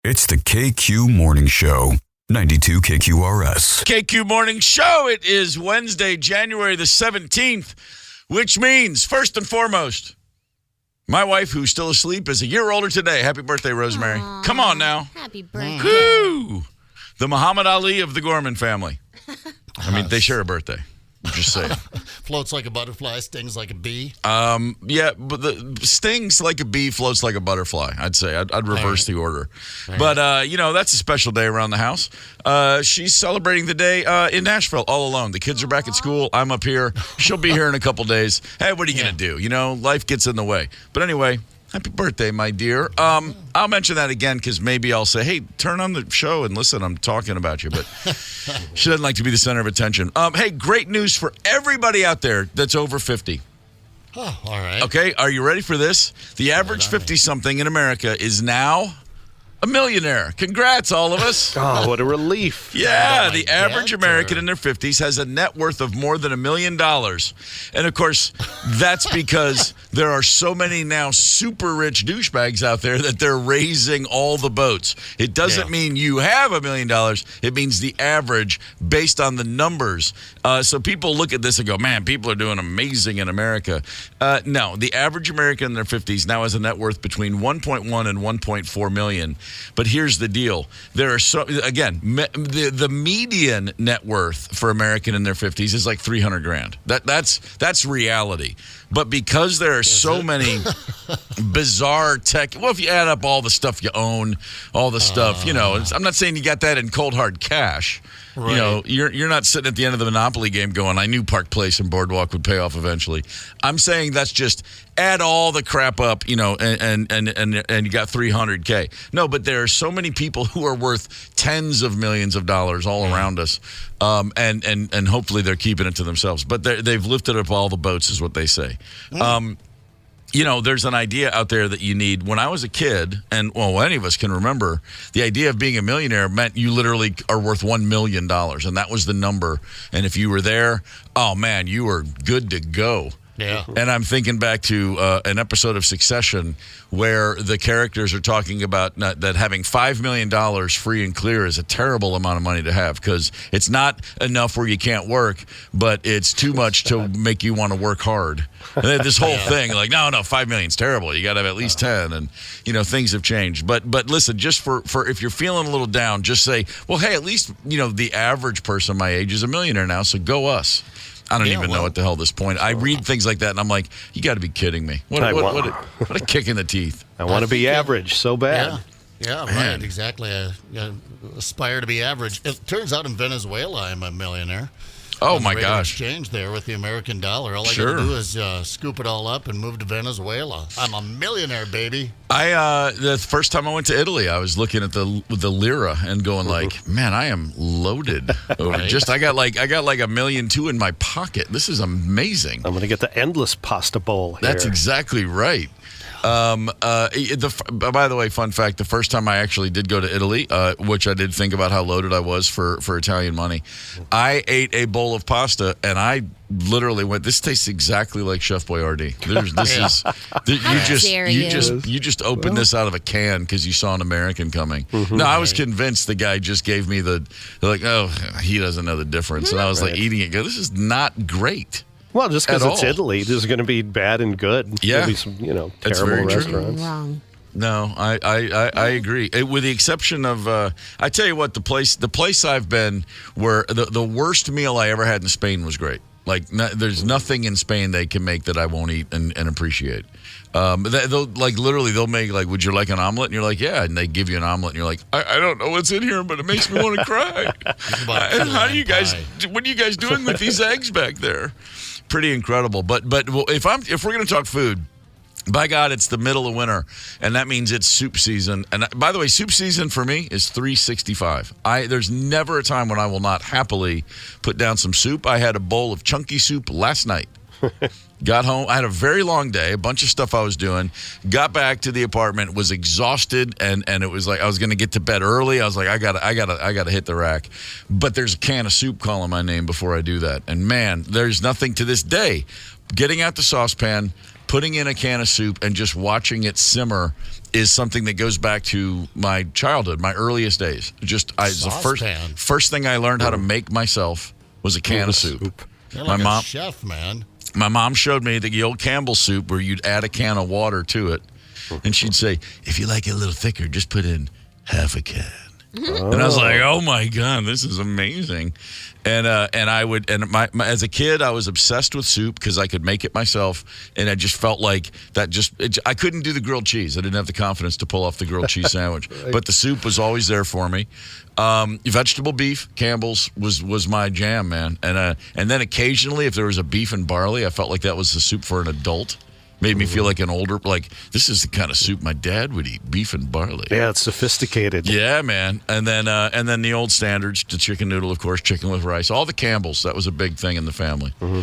It's the KQ Morning Show, 92 KQRS. KQ Morning Show. It is Wednesday, January the 17th, which means, first and foremost, my wife, who's still asleep, is a year older today. Happy birthday, Rosemary. Aww, come on now. Happy birthday. Woo! The Muhammad Ali of the Gorman family. I mean, they share a birthday. Just saying. Floats like a butterfly, stings like a bee. Yeah, but the stings like a bee, floats like a butterfly. I'd say I'd reverse the order. But that's a special day around the house. She's celebrating the day in Nashville all alone. The kids are back at school. I'm up here. She'll be here in a couple days. Hey, what are you gonna do? Life gets in the way. But anyway. Happy birthday, my dear. I'll mention that again because maybe I'll say, hey, turn on the show and listen. I'm talking about you. But she doesn't like to be the center of attention. Hey, great news for everybody out there that's over 50. Oh, all right. Okay, are you ready for this? The average 50-something in America is now a millionaire. Congrats, all of us. Oh, what a relief. Yeah, the average American in their 50s has a net worth of more than $1 million. And, of course, that's because there are so many now super rich douchebags out there that they're raising all the boats. It doesn't mean you have $1 million. It means the average based on the numbers. So people look at this and go, man, people are doing amazing in America. No, the average American in their 50s now has a net worth between 1.1 and 1.4 million. But here's the deal. There are the median net worth for American in their 50s is like $300,000. That's reality. But because there are so many bizarre tech, well, if you add up all the stuff you own, all the stuff, I'm not saying you got that in cold hard cash. Right. You're not sitting at the end of the Monopoly game going, I knew Park Place and Boardwalk would pay off eventually. I'm saying that's just add all the crap up, and you got $300K. No, but there are so many people who are worth tens of millions of dollars all around us, and hopefully they're keeping it to themselves. But they've lifted up all the boats, is what they say. There's an idea out there that you need. When I was a kid, and any of us can remember, the idea of being a millionaire meant you literally are worth $1 million, and that was the number. And if you were there, oh man, you were good to go. Yeah. And I'm thinking back to an episode of Succession where the characters are talking about that having $5 million free and clear is a terrible amount of money to have because it's not enough where you can't work, but it's too much to make you want to work hard. And this whole thing, like, no, $5 million's terrible. You got to have at least 10, and things have changed. But listen, just for if you're feeling a little down, just say, well, hey, at least the average person my age is a millionaire now, so go us. I don't even know what the hell this point. I read things like that, and I'm like, you got to be kidding me. What a kick in the teeth. I want to be average so bad. Yeah, right, exactly. I aspire to be average. It turns out in Venezuela, I'm a millionaire. Oh, my gosh. Exchange there with the American dollar. All I got to do is scoop it all up and move to Venezuela. I'm a millionaire, baby. The first time I went to Italy, I was looking at the lira and going like, man, I am loaded. I got like $1.2 million in my pocket. This is amazing. I'm going to get the endless pasta bowl here. That's exactly right. By the way, fun fact, the first time I actually did go to Italy, which I did think about how loaded I was for Italian money, I ate a bowl of pasta and I literally went, this tastes exactly like Chef Boyardee. You just opened this out of a can because you saw an American coming. Mm-hmm. No, I was convinced the guy just gave me he doesn't know the difference. And I was like eating it, this is not great. Well, just because it's Italy, there's going to be bad and good. Yeah. There'll be some, terrible restaurants. Wrong. No, I agree. With the exception of, I tell you what, the place I've been where the worst meal I ever had in Spain was great. Like, there's nothing in Spain they can make that I won't eat and appreciate. They'll make like, would you like an omelet? And you're like, yeah. And they give you an omelet, and you're like, I don't know what's in here, but it makes me want to cry. What are you guys doing with these eggs back there? Pretty incredible. But if we're going to talk food, by God, it's the middle of winter, and that means it's soup season. And by the way, soup season for me is 365. There's never a time when I will not happily put down some soup. I had a bowl of chunky soup last night. Got home. I had a very long day, a bunch of stuff I was doing. Got back to the apartment, was exhausted, and it was like I was going to get to bed early. I was like, I gotta hit the rack. But there's a can of soup calling my name before I do that. And man, there's nothing to this day. Getting out the saucepan, putting in a can of soup, and just watching it simmer is something that goes back to my childhood, my earliest days. It's the first thing I learned how to make myself was a can of soup. You're like a chef, man. My mom showed me the old Campbell soup where you'd add a can of water to it. And she'd say, if you like it a little thicker, just put in half a can. And I was like, oh my God, this is amazing. And as a kid, I was obsessed with soup because I could make it myself. And I just felt like I couldn't do the grilled cheese. I didn't have the confidence to pull off the grilled cheese sandwich. Right. But the soup was always there for me. Vegetable beef, Campbell's was my jam, man. And then occasionally, if there was a beef and barley, I felt like that was the soup for an adult. Made me feel like an older, this is the kind of soup my dad would eat, beef and barley. Yeah, it's sophisticated. Yeah, man. And then the old standards, the chicken noodle, of course, chicken with rice, all the Campbells. That was a big thing in the family. Mm-hmm.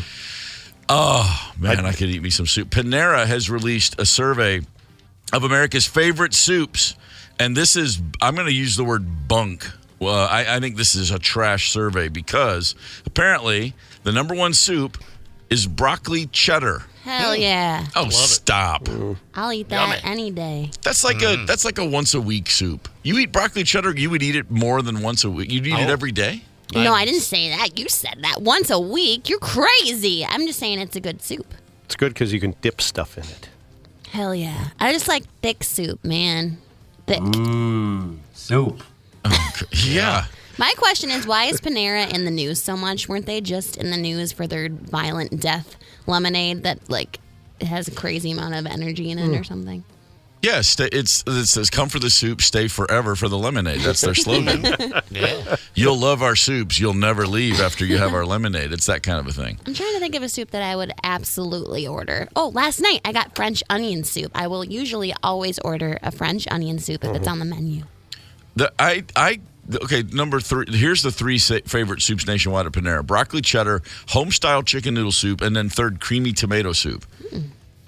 Oh, man, I could eat me some soup. Panera has released a survey of America's favorite soups. And this is, I'm going to use the word bunk. Well, I think this is a trash survey because apparently the number one soup is broccoli cheddar. Hell yeah. Oh, stop. I'll eat that any day. That's like a once a week soup. You eat broccoli cheddar, you would eat it more than once a week. You'd eat it every day? No, I didn't say that. You said that. Once a week? You're crazy. I'm just saying it's a good soup. It's good because you can dip stuff in it. Hell yeah. I just like thick soup, man. Thick. Soup. Yeah. My question is, why is Panera in the news so much? Weren't they just in the news for their violent death lemonade that has a crazy amount of energy in it or something? Yeah, it says come for the soup, stay forever for the lemonade. That's their slogan. Yeah. You'll love our soups. You'll never leave after you have our lemonade. It's that kind of a thing. I'm trying to think of a soup that I would absolutely order. Oh, last night I got French onion soup. I will usually always order a French onion soup if it's on the menu. Okay, number 3. Here's the 3 favorite soups nationwide at Panera: broccoli cheddar, home-style chicken noodle soup, and then third, creamy tomato soup.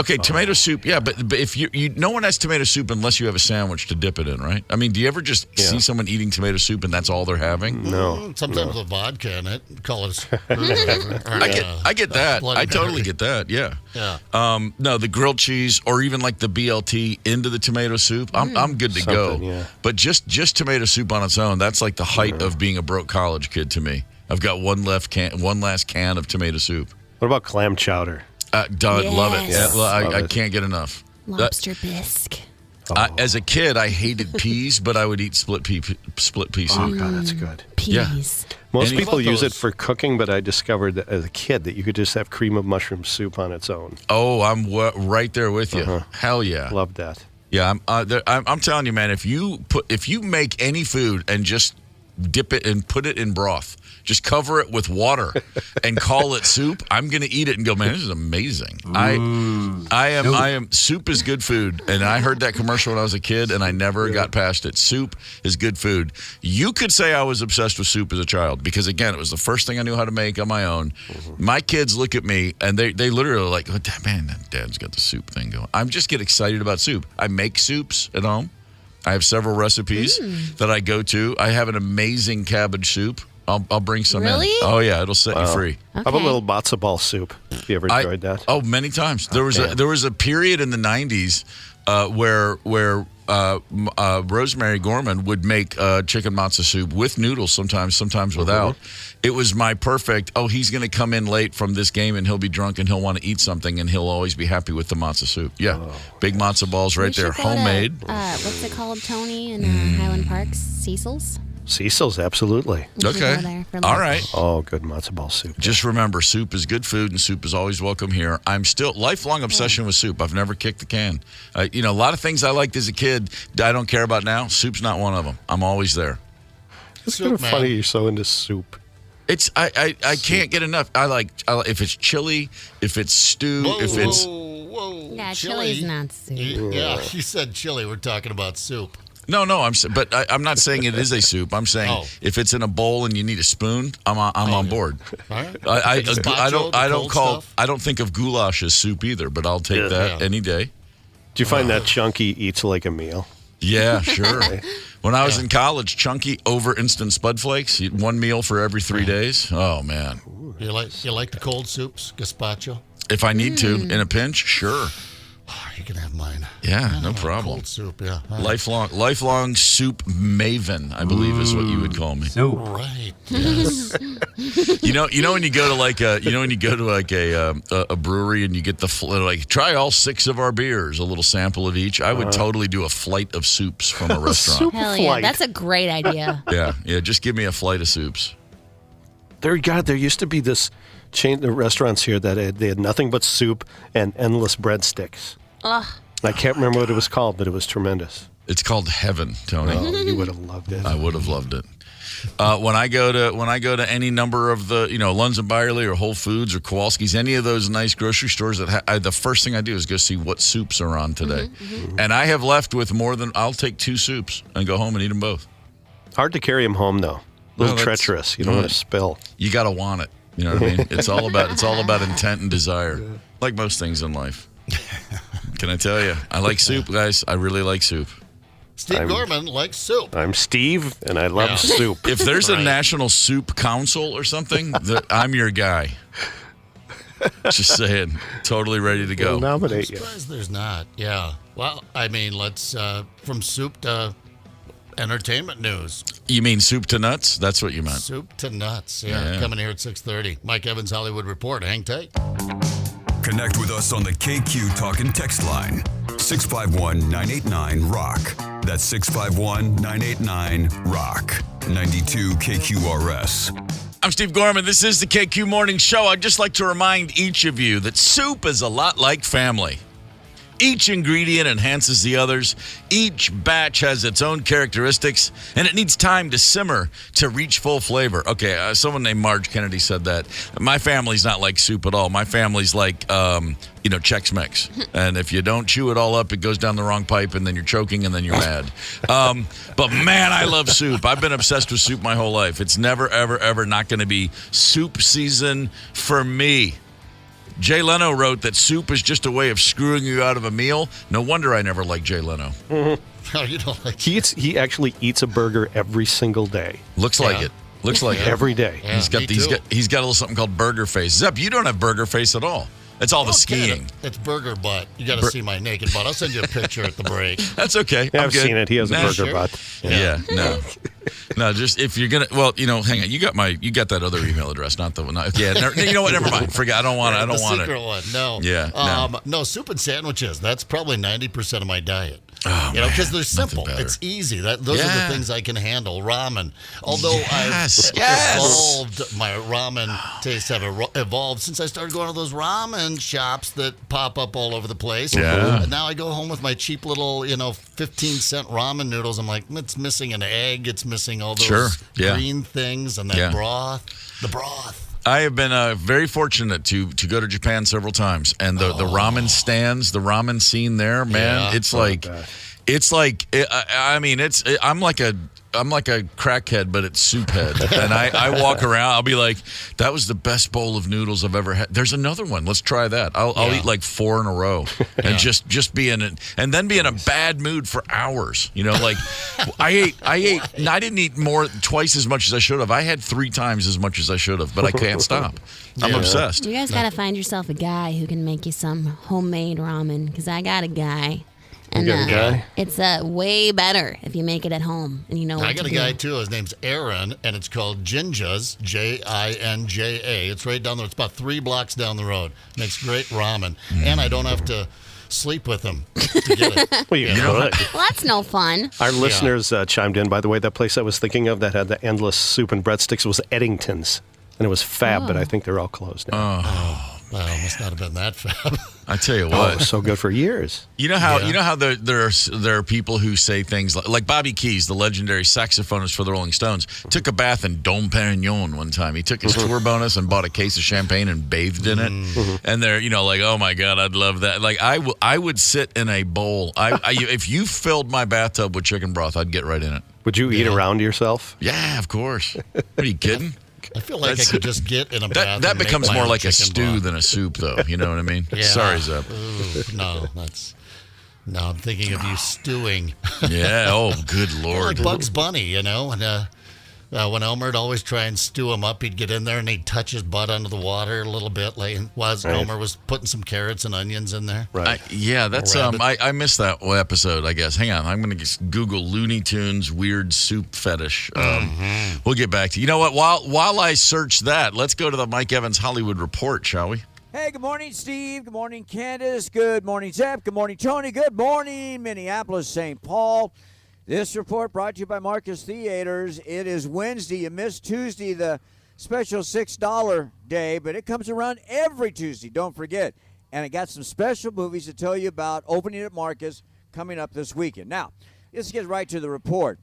Okay, tomato soup, yeah, but if you no one has tomato soup unless you have a sandwich to dip it in, right? I mean, do you ever just see someone eating tomato soup and that's all they're having? No. Sometimes with vodka in it, call it. I get that. I totally get that. Yeah. Yeah. No, the grilled cheese or even like the BLT into the tomato soup, I'm good to go. Yeah. But just tomato soup on its own, that's like the height of being a broke college kid to me. I've got one last can of tomato soup. What about clam chowder? Done. Yes. Love it. Yes. I can't get enough. Lobster bisque. As a kid, I hated peas, but I would eat split pea soup. Oh, God, that's good. Peas. Yeah. Most people use it for cooking, but I discovered that as a kid that you could just have cream of mushroom soup on its own. Oh, I'm right there with you. Hell yeah. Love that. Yeah, I'm telling you, man, if you make any food and just dip it and put it in broth, just cover it with water and call it soup, I'm going to eat it and go, man, this is amazing. Soup is good food. And I heard that commercial when I was a kid and I never got past it. Soup is good food. You could say I was obsessed with soup as a child because, again, it was the first thing I knew how to make on my own. My kids look at me and they literally are like, oh, man, Dad's got the soup thing going. I just get excited about soup. I make soups at home. I have several recipes that I go to. I have an amazing cabbage soup. I'll bring some in. Oh, yeah, it'll set you free. Okay. How about a little matzo ball soup? Have you ever enjoyed that? Oh, many times. There was a period in the 90s where Rosemary Gorman would make chicken matzo soup with noodles sometimes without. It was my perfect, he's going to come in late from this game and he'll be drunk and he'll want to eat something and he'll always be happy with the matzo soup. Yeah, big matzo balls right there, homemade. What's it called, Tony, in Highland Park? Cecil's? Cecil's, absolutely. Okay. All right. Oh, good matzo ball soup. Just remember, soup is good food, and soup is always welcome here. I'm still lifelong obsession with soup. I've never kicked the can. A lot of things I liked as a kid, I don't care about now. Soup's not one of them. I'm always there. It's kind of funny you're so into soup. It's I can't get enough. I like if it's chili, if it's stew, if it's Yeah, chili's not soup. Yeah, you said chili. We're talking about soup. No, but I'm not saying it is a soup. I'm saying if it's in a bowl and you need a spoon, I'm on board. All right. I don't think of goulash as soup either, but I'll take that any day. Do you find that Chunky eats like a meal? Yeah, sure. When I was in college, Chunky over instant Spud Flakes, eat one meal for every 3 days. Oh man. You like the cold soups, gazpacho? If I need to, in a pinch, sure. Oh, you can have mine. Yeah, no problem. Cold soup, yeah. Lifelong soup maven, I believe is what you would call me. Soup. Right. Yes. You know when you go to a brewery and you get try all 6 of our beers, a little sample of each. I would totally do a flight of soups from a restaurant. Soup Hell yeah, flight. that's a great idea. Yeah, just give me a flight of soups. There used to be this chain of restaurants here that they had nothing but soup and endless breadsticks. Ugh. I can't remember what it was called, but it was tremendous. It's called heaven, Tony. Oh, you would have loved it. I would have loved it. When I go to any number of the Lunds and Byerly or Whole Foods or Kowalski's, any of those nice grocery stores the first thing I do is go see what soups are on today. And I have left with more than I'll take 2 soups and go home and eat them both. Hard to carry them home though. A little Well, treacherous. You don't want to spill. You got to want it. You know what I mean? It's all about intent and desire, like most things in life. Can I tell you? I like soup, guys. I really like soup. Steve Gorman likes soup. I'm Steve, and I love soup. If there's a National Soup Council or something, I'm your guy. Just saying. Totally ready to go. We'll nominate I'm you. surprised there's not. Yeah. Well, I mean, let's from soup to entertainment news. You mean soup to nuts? That's what you meant. Soup to nuts. Yeah. Yeah. Coming here at 6:30. Mike Evans, Hollywood Report. Hang tight. Connect with us on the KQ Talk and Text line. 651-989-ROCK. That's 651-989-ROCK. 92 KQRS. I'm Steve Gorman. This is the KQ Morning Show. I'd just like to remind each of you that soup is a lot like family. Each ingredient enhances the others. Each batch has its own characteristics, and it needs time to simmer to reach full flavor. Okay, someone named Marge Kennedy said that. My family's not like soup at all. My family's like, Chex Mix. And if you don't chew it all up, it goes down the wrong pipe, and then you're choking, and then you're mad. But, man, I love soup. I've been obsessed with soup my whole life. It's never, ever, ever not going to be soup season for me. Jay Leno wrote that soup is just a way of screwing you out of a meal. No wonder I never liked Jay Leno. Oh, you don't like He actually eats a burger every single day. Looks like it. Looks like it. Every day. Yeah, He's got a little something called burger face. Zep, you don't have burger face at all. It's all the skiing. It's burger butt. You got to see my naked butt. I'll send you a picture at the break. That's okay. Yeah, I'm I've good. seen it. He has a Nah, burger sure. butt. Yeah, no, just if you're gonna. Well, hang on. You got that other email address, not the one. You know what? Never mind. Forget. I don't want it. I don't the want secret it. one. No. Yeah. No, soup and sandwiches. That's probably 90% of my diet. Oh, Because they're nothing simple. better. It's easy. Those are the things I can handle. Ramen. Although I've evolved, my ramen tastes have evolved since I started going to those ramen shops that pop up all over the place. Yeah. And now I go home with my cheap little, 15-cent ramen noodles. I'm like, it's missing an egg. It's missing all those green things and that broth. The broth. I have been very fortunate to go to Japan several times, and the ramen stands, the ramen scene there, man, it's like, I'm like a crackhead, but it's soup head. And I walk around, I'll be like, that was the best bowl of noodles I've ever had. There's another one. Let's try that. I'll eat like 4 in a row and just be in it, and then be in a bad mood for hours. I didn't eat twice as much as I should have. I had 3 times as much as I should have, but I can't stop. I'm obsessed. You guys got to find yourself a guy who can make you some homemade ramen, because I got a guy. And got a guy? it's way better if you make it at home and you know what I got to a do. guy, too. His name's Aaron, and it's called Jinja's, Jinja. It's right down there. It's about 3 blocks down the road. Makes great ramen. And I don't have to sleep with him to get it. Well, you could. Well, that's no fun. Our listeners chimed in, by the way. That place I was thinking of that had the endless soup and breadsticks was Eddington's. And it was fab, but I think they're all closed now. Well, it must not have been that fab. I tell you It what. was so good for years. You know how there are people who say things like Bobby Keys, the legendary saxophonist for the Rolling Stones, took a bath in Dom Perignon one time. He took his tour bonus and bought a case of champagne and bathed in it. And they're like, oh my God, I'd love that. Like I would sit in a bowl. If you filled my bathtub with chicken broth, I'd get right in it. Would you eat around yourself? Yeah, of course. Are you kidding? I feel like I could just get in a bath. That and make becomes my more own like a chicken stew broth. than a soup, though. You know what I mean? Yeah. Sorry, Zep. Ooh, no, I'm thinking of you stewing. Yeah. Oh, good Lord. Like Bugs Bunny, and When Elmer'd always try and stew him up, he'd get in there and he'd touch his butt under the water a little bit, while Elmer was putting some carrots and onions in there. Right. That's I missed that episode, I guess. Hang on, I'm going to just Google Looney Tunes weird soup fetish. We'll get back to you. You know what? While I search that, let's go to the Mike Evans Hollywood Report, shall we? Hey, good morning, Steve. Good morning, Candace. Good morning, Zep. Good morning, Tony. Good morning, Minneapolis, St. Paul. This report brought to you by Marcus Theaters. It is Wednesday. You missed Tuesday, the special $6 day, but it comes around every Tuesday. Don't forget. And I got some special movies to tell you about opening at Marcus coming up this weekend. Now, let's get right to the report.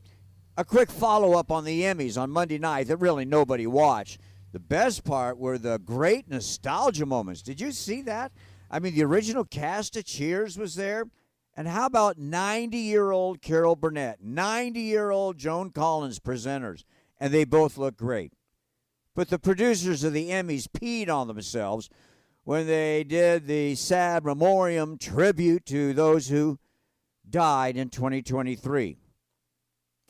A quick follow-up on the Emmys on Monday night that really nobody watched. The best part were the great nostalgia moments. Did you see that? I mean, the original cast of Cheers was there. And how about 90-year-old Carol Burnett, 90-year-old Joan Collins presenters, and they both look great. But the producers of the Emmys peed on themselves when they did the sad memoriam tribute to those who died in 2023.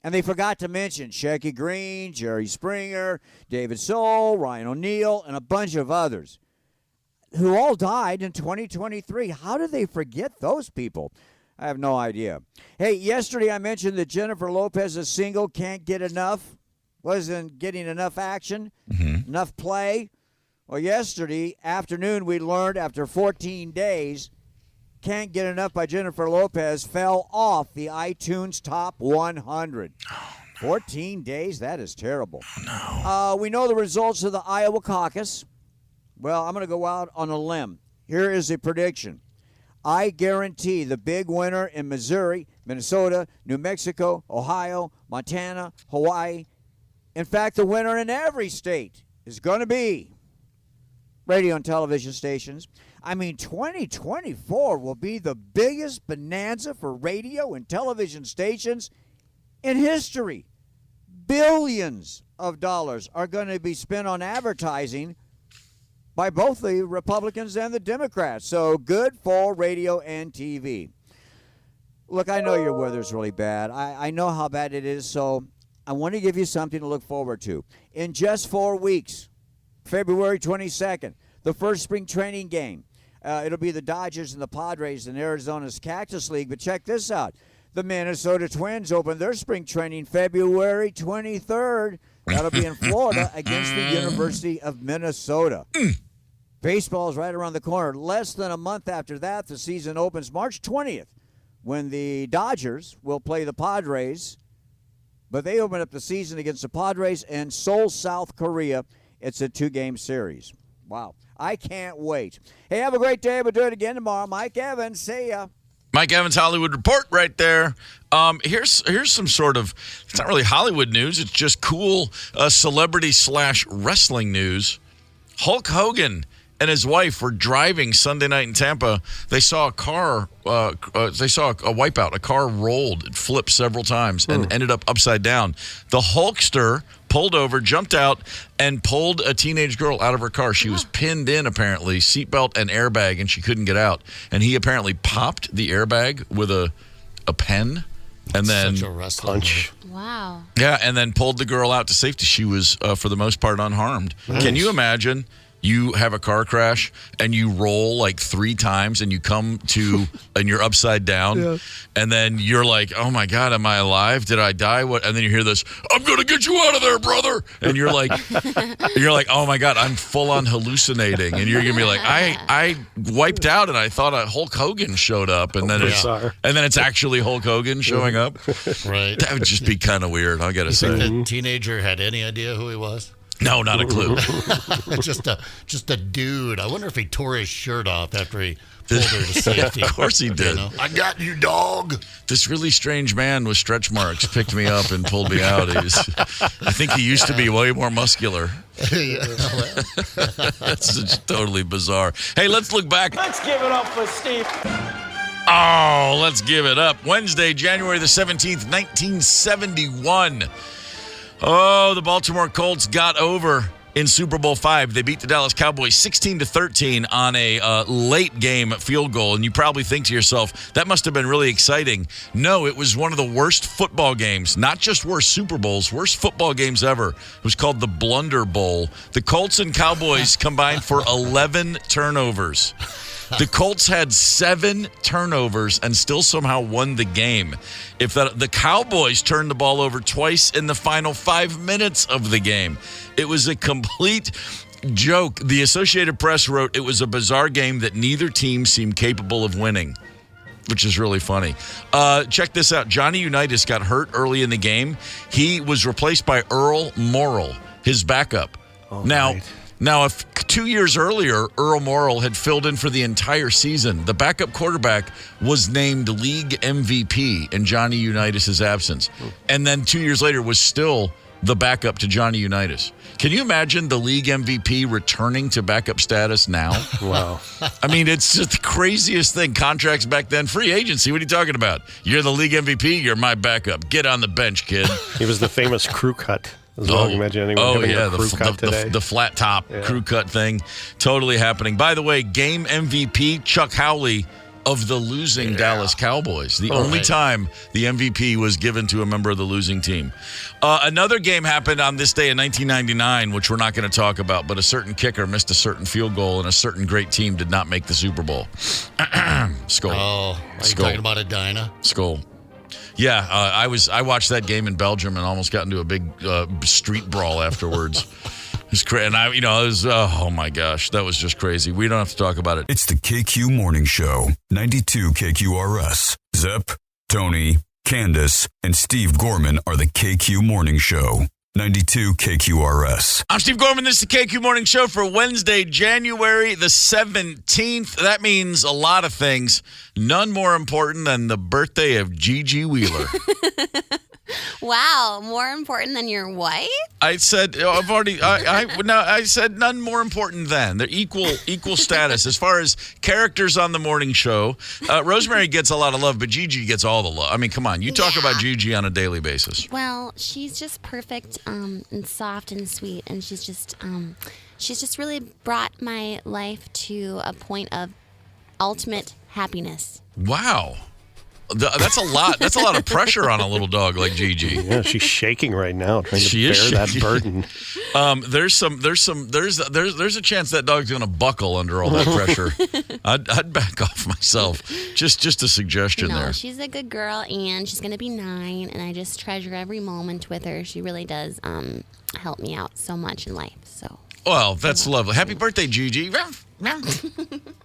And they forgot to mention Shecky Green, Jerry Springer, David Soul, Ryan O'Neal, and a bunch of others who all died in 2023. How did they forget those people? I have no idea. Hey, yesterday I mentioned that Jennifer Lopez's single Can't Get Enough wasn't getting enough action, enough play. Well, yesterday afternoon we learned after 14 days, Can't Get Enough by Jennifer Lopez fell off the iTunes Top 100. 14 days? That is terrible. No. We know the results of the Iowa caucus. Well, I'm going to go out on a limb. Here is a prediction. I guarantee the big winner in Missouri, Minnesota, New Mexico, Ohio, Montana, Hawaii, in fact, the winner in every state is going to be radio and television stations. I mean, 2024 will be the biggest bonanza for radio and television stations in history. Billions of dollars are going to be spent on advertising by both the Republicans and the Democrats. So good for radio and TV. Look, I know your weather's really bad. I know how bad it is, so I want to give you something to look forward to. In just 4 weeks, February 22nd, the first spring training game. It'll be the Dodgers and the Padres in Arizona's Cactus League. But check this out. The Minnesota Twins open their spring training February 23rd. That'll be in Florida against the University of Minnesota. Baseball is right around the corner. Less than a month after that, the season opens March 20th when the Dodgers will play the Padres. But they open up the season against the Padres in Seoul, South Korea. It's a 2-game series. Wow. I can't wait. Hey, have a great day. We'll do it again tomorrow. Mike Evans, see ya. Mike Evans Hollywood Report right there. Here's some sort of, it's not really Hollywood news. It's just cool celebrity/wrestling news. Hulk Hogan and his wife were driving Sunday night in Tampa. They saw a car, they saw a wipeout. A car rolled, it flipped several times and ended up upside down. The Hulkster pulled over, jumped out, and pulled a teenage girl out of her car. She was pinned in, apparently, seatbelt and airbag, and she couldn't get out. And he apparently popped the airbag with a pen. And then such a wrestling punch. Wow. Yeah, and then pulled the girl out to safety. She was, for the most part, unharmed. Nice. Can you imagine? You have a car crash and you roll like 3 times and you come to and you're upside down and then you're like, oh my God, am I alive? Did I die? What? And then you hear this, I'm going to get you out of there, brother. And you're like, oh my God, I'm full on hallucinating. And you're going to be like, I wiped out and I thought Hulk Hogan showed up. And then it's actually Hulk Hogan showing up. Right. That would just be kind of weird. I got to say. Think the teenager had any idea who he was? No, not a clue. just a dude. I wonder if he tore his shirt off after he pulled her to safety. Of course he did. You know? I got you, dog. This really strange man with stretch marks picked me up and pulled me out. I think he used to be way more muscular. That's just totally bizarre. Hey, let's look back. Let's give it up for Steve. Oh, let's give it up. Wednesday, January the 17th, 1971. Oh, the Baltimore Colts got over in Super Bowl V. They beat the Dallas Cowboys 16-13 on a late game field goal. And you probably think to yourself, that must have been really exciting. No, it was one of the worst football games, not just worst Super Bowls, worst football games ever. It was called the Blunder Bowl. The Colts and Cowboys combined for 11 turnovers. The Colts had 7 turnovers and still somehow won the game. If the Cowboys turned the ball over twice in the final 5 minutes of the game, it was a complete joke. The Associated Press wrote it was a bizarre game that neither team seemed capable of winning, which is really funny. Check this out. Johnny Unitas got hurt early in the game. He was replaced by Earl Morrall, his backup. Now, if 2 years earlier, Earl Morrall had filled in for the entire season, the backup quarterback was named league MVP in Johnny Unitas' absence. And then 2 years later was still the backup to Johnny Unitas. Can you imagine the league MVP returning to backup status now? Wow. I mean, it's just the craziest thing. Contracts back then, free agency. What are you talking about? You're the league MVP, you're my backup. Get on the bench, kid. He was the famous crew cut. As well. Imagine anyone having a crew cut today. The flat top crew cut thing. Totally happening. By the way, game MVP, Chuck Howley of the losing Dallas Cowboys. The only time the MVP was given to a member of the losing team. Another game happened on this day in 1999, which we're not going to talk about, but a certain kicker missed a certain field goal, and a certain great team did not make the Super Bowl. Skull. Oh, are you talking about Edina? Skull. Yeah, I watched that game in Belgium and almost got into a big street brawl afterwards. It was crazy, and oh my gosh, that was just crazy. We don't have to talk about it. It's the KQ Morning Show, 92 KQRS. Zep, Tony, Candace, and Steve Gorman are the KQ Morning Show, 92 KQRS. I'm Steve Gorman. This is the KQ Morning Show for Wednesday, January the 17th. That means a lot of things. None more important than the birthday of Gigi Wheeler. Wow, more important than your wife? I said I said none more important than. They're equal status as far as characters on the morning show. Rosemary gets a lot of love, but Gigi gets all the love. I mean, come on, you talk about Gigi on a daily basis. Well, she's just perfect and soft and sweet, and she's just really brought my life to a point of ultimate happiness. Wow. That's a lot. That's a lot of pressure on a little dog like Gigi. Yeah, she's shaking right now, trying to bear that burden. There's a chance that dog's going to buckle under all that pressure. I'd back off myself. Just a suggestion there. She's a good girl, and she's going to be 9, and I just treasure every moment with her. She really does help me out so much in life. So. Well, that's lovely. Happy birthday, Gigi.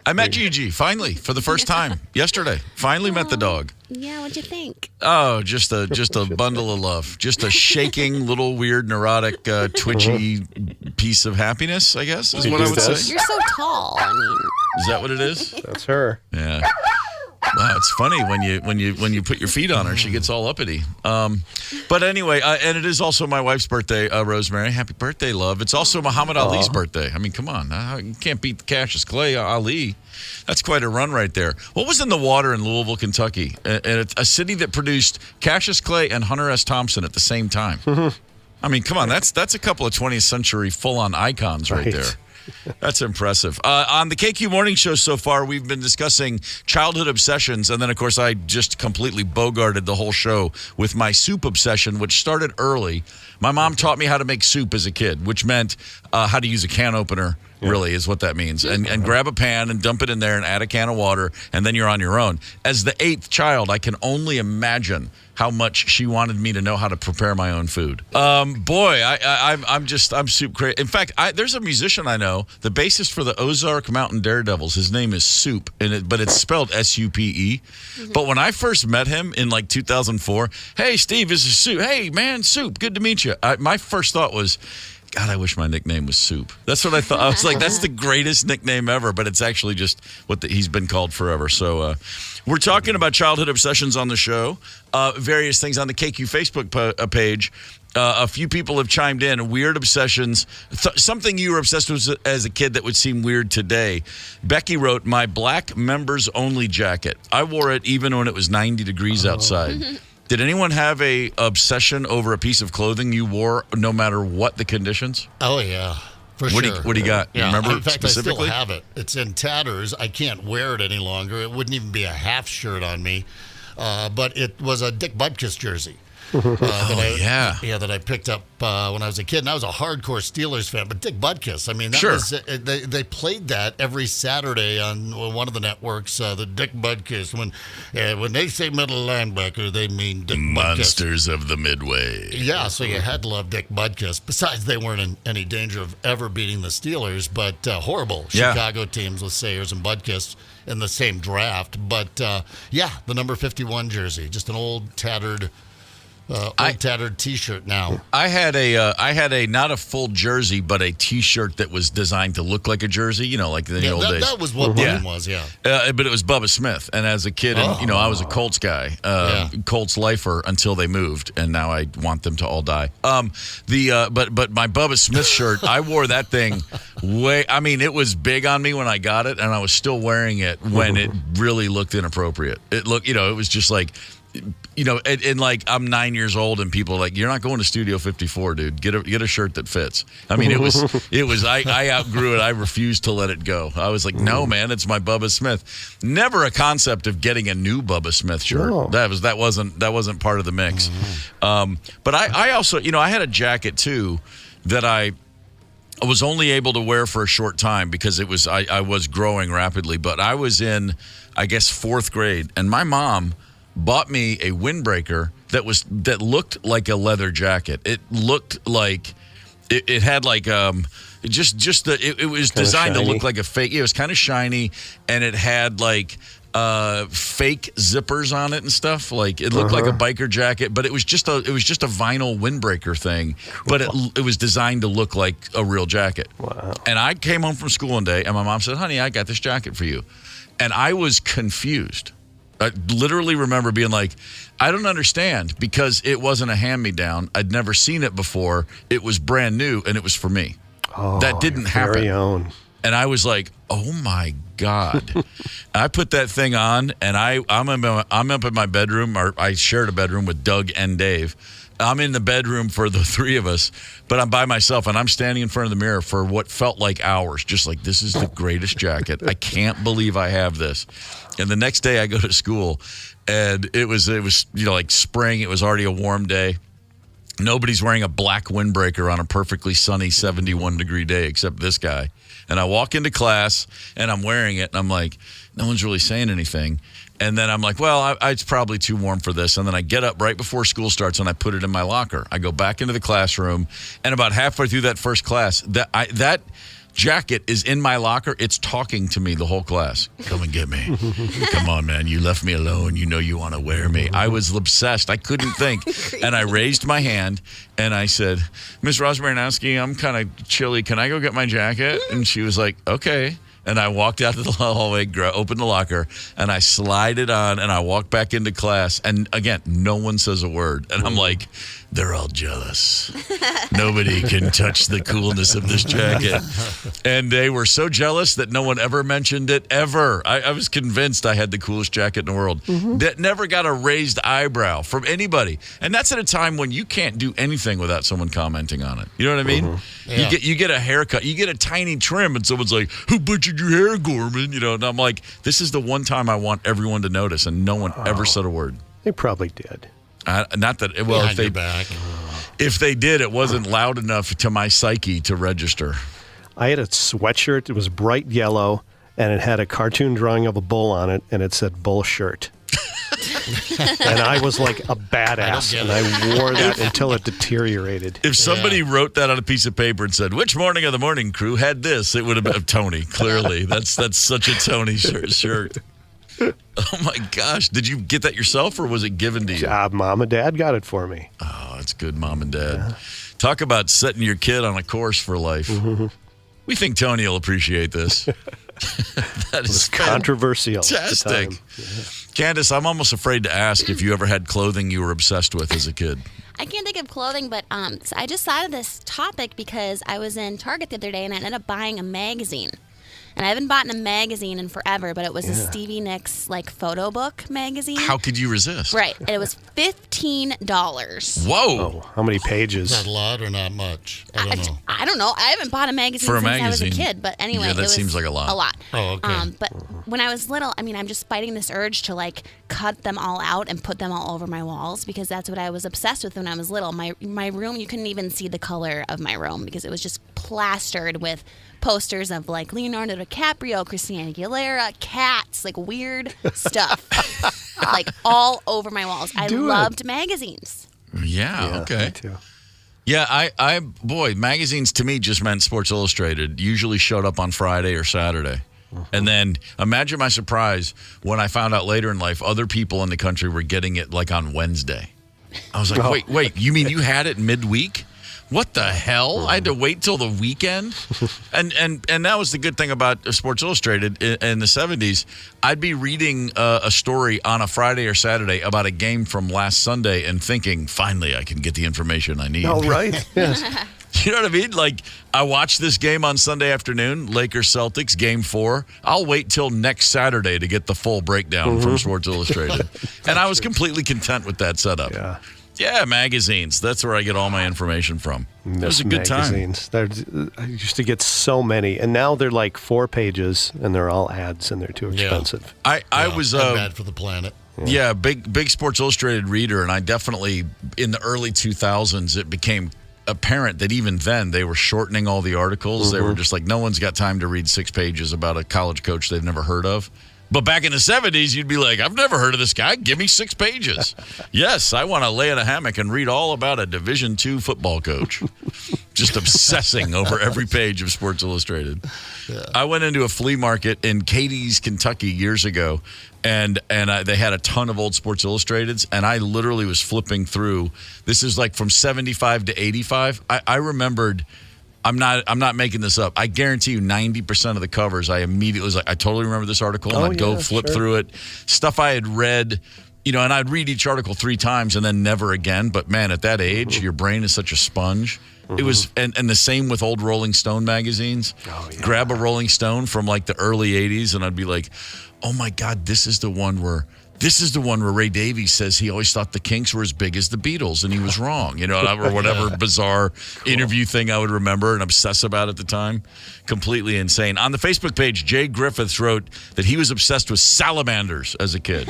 I met Gigi, finally, for the first time yesterday. Finally met the dog. Yeah, what'd you think? Oh, just a bundle of love. Just a shaking, little, weird, neurotic, twitchy piece of happiness, I guess, is what I would say. You're so tall. I mean. Is that what it is? That's her. Yeah. Wow, it's funny when you put your feet on her, she gets all uppity. But anyway, and it is also my wife's birthday, Rosemary. Happy birthday, love. It's also Muhammad Ali's birthday. I mean, come on. You can't beat Cassius Clay, Ali. That's quite a run right there. What was in the water in Louisville, Kentucky? A city that produced Cassius Clay and Hunter S. Thompson at the same time. I mean, come on. That's a couple of 20th century full-on icons right there. That's impressive. On the KQ Morning Show so far, we've been discussing childhood obsessions, and then, of course, I just completely bogarted the whole show with my soup obsession, which started early. My mom taught me how to make soup as a kid, which meant how to use a can opener, really, is what that means. And grab a pan and dump it in there and add a can of water, and then you're on your own. As the 8th child, I can only imagine how much she wanted me to know how to prepare my own food. Boy, I'm soup crazy. In fact, there's a musician I know, the bassist for the Ozark Mountain Daredevils. His name is Soup, but it's spelled S-U-P-E. But when I first met him in like 2004, hey, Steve, this is Soup. Hey, man, Soup, good to meet you. My first thought was, God, I wish my nickname was Soup. That's what I thought. I was like, that's the greatest nickname ever, but it's actually just what he's been called forever. So we're talking about childhood obsessions on the show, various things on the KQ Facebook page. A few people have chimed in. Weird obsessions. Something you were obsessed with as a kid that would seem weird today. Becky wrote, my black members only jacket. I wore it even when it was 90 degrees outside. Did anyone have a obsession over a piece of clothing you wore no matter what the conditions? Oh, yeah. For What sure. do you got? Yeah, You remember in fact, specifically? I still have it. It's in tatters. I can't wear it any longer. It wouldn't even be a half shirt on me. But it was a Dick Butkus jersey. That I picked up when I was a kid, and I was a hardcore Steelers fan. But Dick Butkus, I mean, that Sure. was they played that every Saturday on one of the networks. The Dick Butkus, when they say middle linebacker, they mean Dick Butkus. Monsters of the Midway. Yeah, so you had to love Dick Butkus. Besides, they weren't in any danger of ever beating the Steelers, but horrible Chicago teams with Sayers and Butkus in the same draft. But the number 51 jersey, just an old tattered T-shirt now. I had a not a full jersey, but a T-shirt that was designed to look like a jersey. You know, like in the old days. That was what mine was. Yeah. But it was Bubba Smith, and as a kid, and I was a Colts guy, Colts lifer until they moved, and now I want them to all die. But my Bubba Smith shirt, I wore that thing it was big on me when I got it, and I was still wearing it when it really looked inappropriate. It looked, it was just like. And like I'm 9 years old, and people are like, you're not going to Studio 54, dude. Get a shirt that fits. I mean, it was. I outgrew it. I refused to let it go. I was like, no, man, it's my Bubba Smith. Never a concept of getting a new Bubba Smith shirt. No. That wasn't part of the mix. But I also, I had a jacket too that I was only able to wear for a short time because I was growing rapidly. But I was in, I guess, 4th grade, and my mom bought me a windbreaker that looked like a leather jacket. It looked like it had like it was designed to look like a fake. It was kind of shiny, and it had like fake zippers on it and stuff. Like it looked like a biker jacket, but it was just a vinyl windbreaker thing. Cool. But it was designed to look like a real jacket. Wow. And I came home from school one day, and my mom said, "Honey, I got this jacket for you," and I was confused. I literally remember being like, I don't understand, because it wasn't a hand-me-down. I'd never seen it before. It was brand new, and it was for me. Oh, that didn't happen. Very own. And I was like, oh, my God. I put that thing on, and I'm up in my bedroom, or I shared a bedroom with Doug and Dave. I'm in the bedroom for the 3 of us, but I'm by myself, and I'm standing in front of the mirror for what felt like hours, just like, this is the greatest jacket. I can't believe I have this. And the next day I go to school, and it was like spring. It was already a warm day. Nobody's wearing a black windbreaker on a perfectly sunny 71-degree day except this guy. And I walk into class, and I'm wearing it, and I'm like, no one's really saying anything. And then I'm like, well, it's probably too warm for this. And then I get up right before school starts, and I put it in my locker. I go back into the classroom, and about halfway through that first class, that jacket is in my locker. It's talking to me the whole class. Come and get me. Come on, man. You left me alone. You know you want to wear me. I was obsessed. I couldn't think. And I raised my hand, and I said, Miss Rosmarinowski, I'm kind of chilly. Can I go get my jacket? And she was like, okay. And I walked out to the hallway, opened the locker, and I slide it on, and I walk back into class. And again, no one says a word. And I'm like, they're all jealous. Nobody can touch the coolness of this jacket. And they were so jealous that no one ever mentioned it, ever. I was convinced I had the coolest jacket in the world. That never got a raised eyebrow from anybody. And that's at a time when you can't do anything without someone commenting on it. You know what I mean? Yeah. You get a haircut. You get a tiny trim, and someone's like, who butchered your hair, Gorman? And I'm like, this is the one time I want everyone to notice, and no one ever said a word. They probably did. Not that. Well, if they did, it wasn't loud enough to my psyche to register. I had a sweatshirt. It was bright yellow, and it had a cartoon drawing of a bull on it, and it said "bull shirt." And I was like a badass, and I wore that until it deteriorated. If somebody wrote that on a piece of paper and said, "Which morning of the morning crew had this?" it would have been Tony. Clearly, that's such a Tony shirt. Oh my gosh! Did you get that yourself, or was it given to you? Mom and Dad got it for me. Oh, that's good, Mom and Dad. Yeah. Talk about setting your kid on a course for life. We think Tony will appreciate this. That is controversial. Fantastic. Candace, I'm almost afraid to ask if you ever had clothing you were obsessed with as a kid. I can't think of clothing, but so I just thought of this topic because I was in Target the other day, and I ended up buying a magazine. And I haven't bought a magazine in forever, but it was a Stevie Nicks photo book magazine. How could you resist? Right. And it was $15. Whoa. Oh, how many pages? Is that a lot or not much? I don't know. I don't know. I haven't bought a magazine For a since I was a magazine. kid. But anyway, Yeah, that it was seems like a lot. A lot. Oh, okay. But when I was little, I'm just fighting this urge to cut them all out and put them all over my walls because that's what I was obsessed with when I was little. My room, you couldn't even see the color of my room because it was just plastered with posters of Leonardo DiCaprio, Christina Aguilera, cats, weird stuff, all over my walls. I loved magazines. Yeah, okay. Me too. Yeah, boy, magazines to me just meant Sports Illustrated. Usually showed up on Friday or Saturday. And then imagine my surprise when I found out later in life other people in the country were getting it on Wednesday. I was like, wait, you mean you had it midweek? What the hell? I had to wait till the weekend? And that was the good thing about Sports Illustrated in the 70s. I'd be reading a story on a Friday or Saturday about a game from last Sunday and thinking, finally, I can get the information I need. Oh, right. Yes. You know what I mean? I watched this game on Sunday afternoon, Lakers-Celtics, Game 4. I'll wait till next Saturday to get the full breakdown from Sports Illustrated. And I was completely content with that setup. Yeah, magazines. That's where I get all my information from. It was a good magazines. time. I used to get so many, and now they're 4 pages, and they're all ads, and they're too expensive. I was bad for the planet. Yeah, big Sports Illustrated reader, and I definitely, in the early 2000s, it became apparent that even then they were shortening all the articles. They were just no one's got time to read 6 pages about a college coach they've never heard of. But back in the 70s, you'd be like, I've never heard of this guy. Give me 6 pages. Yes, I want to lay in a hammock and read all about a Division II football coach. Just obsessing over every page of Sports Illustrated. Yeah. I went into a flea market in Cadiz, Kentucky years ago, and they had a ton of old Sports Illustrateds, and I literally was flipping through. This is from 75 to 85. I remembered... I'm not making this up. I guarantee you 90% of the covers I immediately was I totally remember this article, and I'd go flip through it. Stuff I had read, and I'd read each article 3 times and then never again. But man, at that age, your brain is such a sponge. It was, and the same with old Rolling Stone magazines. Grab a Rolling Stone from the early 80s, and I'd be like, oh my God, this is the one where Ray Davies says he always thought the Kinks were as big as the Beatles, and he was wrong, or whatever bizarre interview thing I would remember and obsess about at the time. Completely insane. On the Facebook page, Jay Griffiths wrote that he was obsessed with salamanders as a kid.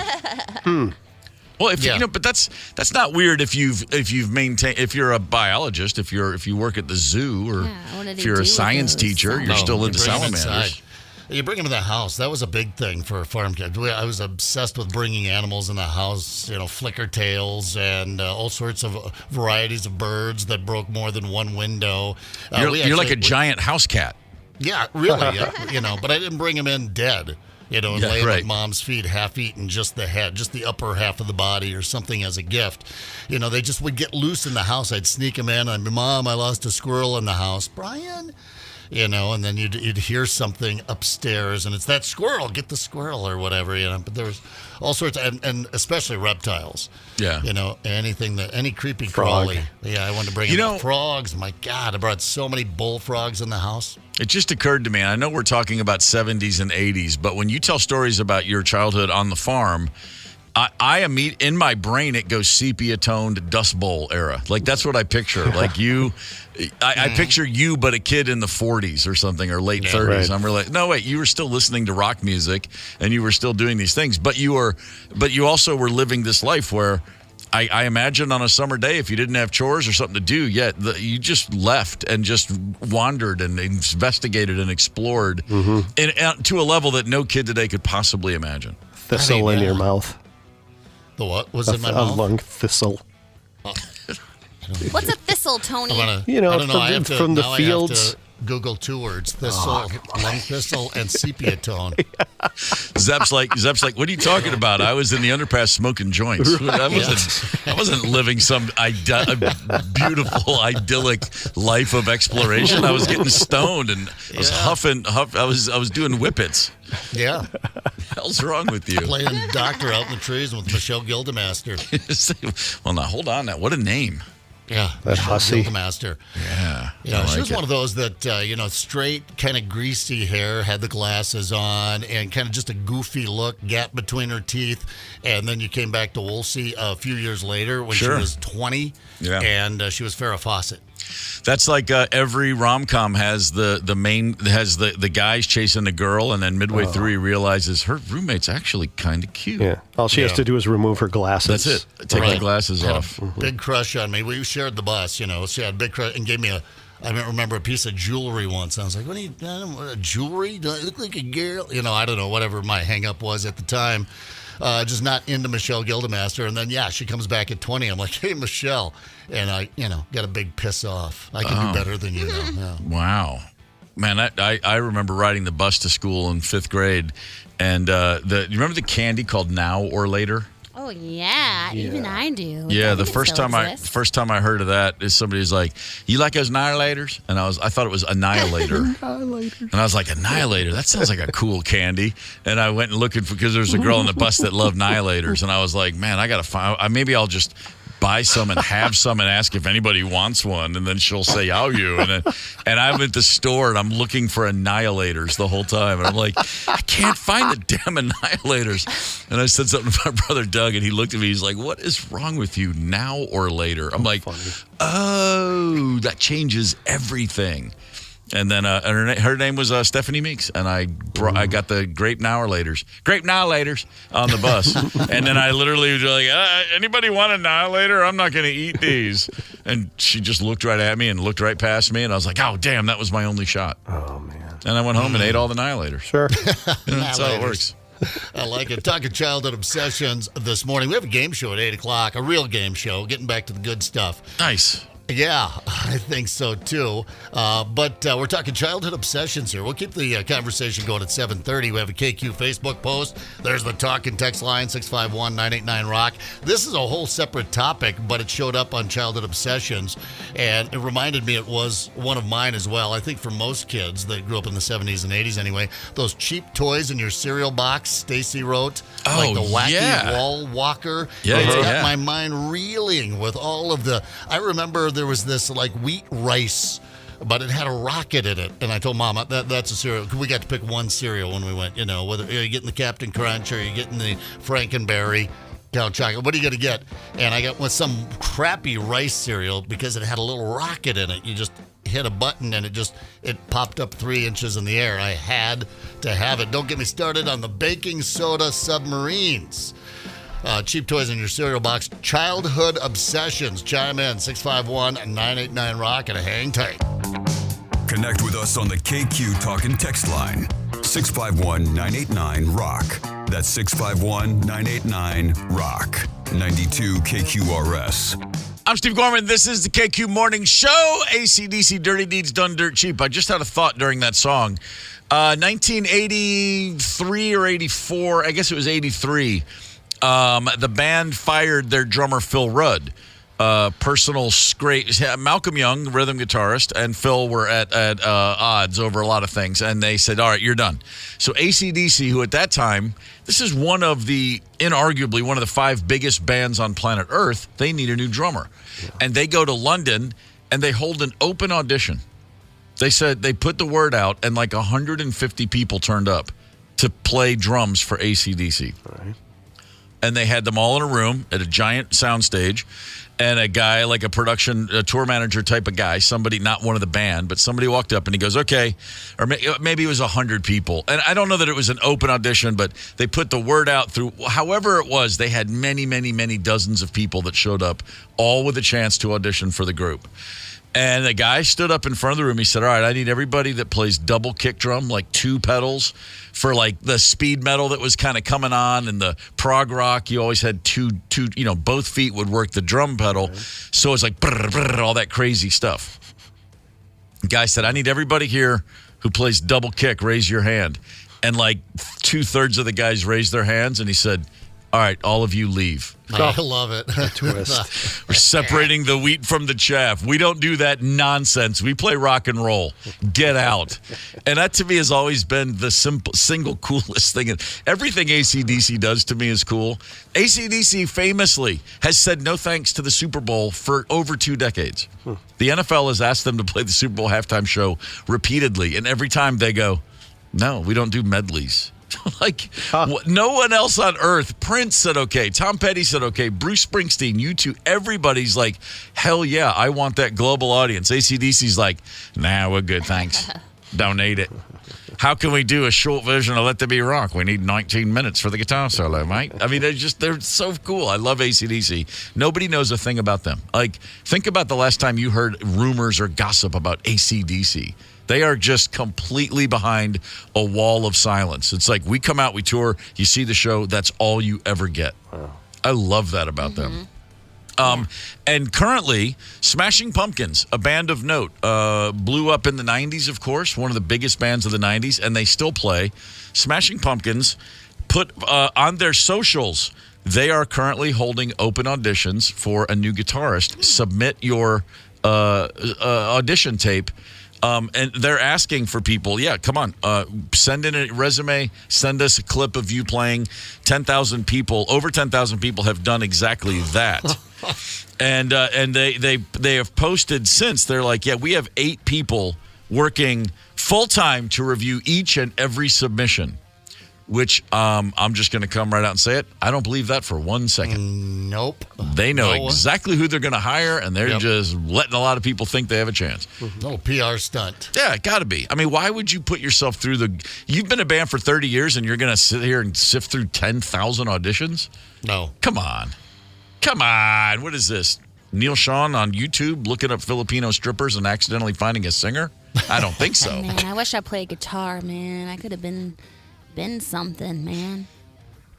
Well, but that's not weird if you're a biologist, if you work at the zoo, or if you're a science teacher, you're still into salamanders. You bring them in the house. That was a big thing for a farm kid. I was obsessed with bringing animals in the house, flicker tails and all sorts of varieties of birds that broke more than one window. You're like a giant house cat. Yeah, really. But I didn't bring them in dead. And lay them at mom's feet, half-eaten, just the head, just the upper half of the body or something as a gift. They just would get loose in the house. I'd sneak them in. I'd be, Mom, I lost a squirrel in the house. Brian? And then you'd hear something upstairs, and it's that squirrel, get the squirrel or whatever, But there was all sorts of, and especially reptiles. Yeah. Any creepy crawly. Yeah, I wanted to bring in frogs. My God, I brought so many bullfrogs in the house. It just occurred to me, I know we're talking about 70s and 80s, but when you tell stories about your childhood on the farm, I in my brain, it goes sepia-toned Dust Bowl era. That's what I picture. I picture you, but a kid in the 40s or something, or late 30s. Right. I'm really no, wait, you were still listening to rock music and you were still doing these things, but you also were living this life where I imagine on a summer day, if you didn't have chores or something to do yet, you just left and just wandered and investigated and explored to a level that no kid today could possibly imagine. Thistle in your mouth. The what was in my mouth? A lung thistle. What's a thistle, Tony? I don't know. From the fields. Google 2 words: thistle, lung thistle, and sepia tone. Zep's like, what are you talking about? I was in the underpass smoking joints. I wasn't living some beautiful, idyllic life of exploration. I was getting stoned and I was huffing. I was doing whippets. Yeah. What the hell's wrong with you? Playing doctor out in the trees with Michelle Gildemaster. Well, now hold on. Now, what a name. Yeah, That hussy. Gildemaster. Yeah. You know, I she like was it. one of those that, straight, kind of greasy hair, had the glasses on, and kind of just a goofy look, gap between her teeth. And then you came back to Woolsey a few years later when Sure. she was 20, and she was Farrah Fawcett. That's like every rom-com has the guys chasing the girl, and then midway through he realizes her roommate's actually kind of cute. Yeah. All she has to do is remove her glasses. That's it. Take the glasses Had off. a big crush on me. We shared the bus, She had a big crush and gave me I remember a piece of jewelry once. I was like, jewelry? Do I look like a girl? I don't know, whatever my hang-up was at the time. Just not into Michelle Gildemaster. And then, she comes back at 20. I'm like, hey, Michelle. And I, got a big piss off. I can do better than you now. Yeah. Wow. Man, I remember riding the bus to school in 5th grade. And you remember the candy called Now or Later? Oh yeah, even I do. Yeah, I the think it first still time exists. I heard of that is somebody's like, "You like those annihilators?" And I thought it was Annihilator. And I was like, Annihilator? That sounds like a cool candy. And I went and looking because there was a girl on the bus that loved Annihilators, and I was like, man, I gotta find. Maybe I'll just buy some and have some and ask if anybody wants one, and then she'll say, "Oh, you." And I'm at the store and I'm looking for Annihilators the whole time, and I'm like, I can't find the damn Annihilators. And I said something to my brother Doug, and he looked at me. He's like, "What is wrong with you? Now or later?" I'm like, "Oh, that changes everything." And then her name was Stephanie Meeks, and I got the Grape Now or Laters on the bus. And then I literally was like, anybody want an Annihilator? I'm not going to eat these. And she just looked right at me and looked right past me, and I was like, oh, damn, that was my only shot. Oh, man. And I went home and ate all the Annihilators. Sure. That's how it works. I like it. Talking childhood obsessions this morning. We have a game show at 8 o'clock, a real game show, getting back to the good stuff. Nice. Yeah, I think so too. But we're talking childhood obsessions here. We'll keep the conversation going at 7:30. We have a KQ Facebook post. There's the talk and text line, 651-989-ROCK. This is a whole separate topic, but it showed up on childhood obsessions. And it reminded me it was one of mine as well. I think for most kids that grew up in the 70s and 80s anyway, those cheap toys in your cereal box, Stacy wrote, like the wacky wall walker. Yeah, It's got yeah. my mind reeling with all of the... I remember there was this like wheat rice, but it had a rocket in it. And I told Mom, that's a cereal. We got to pick one cereal when we went, whether you're getting the Captain Crunch or you're getting the Frankenberry, Count Chocolate. What are you going to get? And I got with some crappy rice cereal because it had a little rocket in it. You just hit a button and it popped up 3 inches in the air. I had to have it. Don't get me started on the baking soda submarines. Cheap toys in your cereal box. Childhood obsessions. Chime in, 651-989-ROCK, and hang tight. Connect with us on the KQ Talk and Text line. 651-989-ROCK. That's 651-989-ROCK. 92 KQRS. I'm Steve Gorman. This is the KQ Morning Show. AC/DC Dirty Deeds Done Dirt Cheap. I just had a thought during that song. 1983 or 84, I guess it was 83. The band fired their drummer, Phil Rudd. Personal scrape. Malcolm Young, rhythm guitarist, and Phil were at odds over a lot of things, and they said, all right, you're done. So AC/DC, who at that time, this is inarguably one of the 5 biggest bands on planet Earth, they need a new drummer. Yeah. And they go to London, and they hold an open audition. They said they put the word out, and like 150 people turned up to play drums for AC/DC. All right. And they had them all in a room at a giant soundstage, and a guy, like a tour manager type of guy, somebody, not one of the band, but somebody walked up and he goes, okay, or maybe it was 100 people. And I don't know that it was an open audition, but they put the word out through, however it was, they had many, many, many dozens of people that showed up, all with a chance to audition for the group. And the guy stood up in front of the room. He said, all right, I need everybody that plays double kick drum, like 2 pedals, for like the speed metal that was kind of coming on, and the prog rock. You always had two, both feet would work the drum pedal. Right. So it's like brr, brr, all that crazy stuff. The guy said, I need everybody here who plays double kick, raise your hand. And like 2/3 of the guys raised their hands, and he said, All right, all of you leave. I love it. Twist. We're separating the wheat from the chaff. We don't do that nonsense. We play rock and roll. Get out. And that to me has always been the single coolest thing. And everything AC/DC does to me is cool. AC/DC famously has said no thanks to the Super Bowl for over 2 decades. The NFL has asked them to play the Super Bowl halftime show repeatedly. And every time they go, no, we don't do medleys. No one else on earth. Prince said okay. Tom Petty said okay. Bruce Springsteen, U2, everybody's like, hell yeah, I want that global audience. AC/DC's like, nah, we're good, thanks. Donate it. How can we do a short version of Let There Be Rock? We need 19 minutes for the guitar solo, mate. I mean, they're so cool. I love AC/DC. Nobody knows a thing about them. Like, think about the last time you heard rumors or gossip about AC/DC. They are just completely behind a wall of silence. It's like we come out, we tour, you see the show, that's all you ever get. Wow. I love that about them. And currently, Smashing Pumpkins, a band of note, blew up in the 90s, of course, one of the biggest bands of the 90s, and they still play. Smashing Pumpkins put on their socials, they are currently holding open auditions for a new guitarist. Submit your audition tape. And they're asking for people, come on, send in a resume, send us a clip of you playing. 10,000 people, over 10,000 people have done exactly that. And they have posted since. They're like, we have 8 people working full-time to review each and every submission, which I'm just going to come right out and say it. I don't believe that for 1 second. Nope. They know exactly who they're going to hire, and they're just letting a lot of people think they have a chance. No PR stunt. Yeah, it got to be. I mean, why would you put yourself through You've been a band for 30 years, and you're going to sit here and sift through 10,000 auditions? No. Come on. What is this? Neil Sean on YouTube looking up Filipino strippers and accidentally finding a singer? I don't think so. Man, I wish I played guitar, man. I could have been something, man.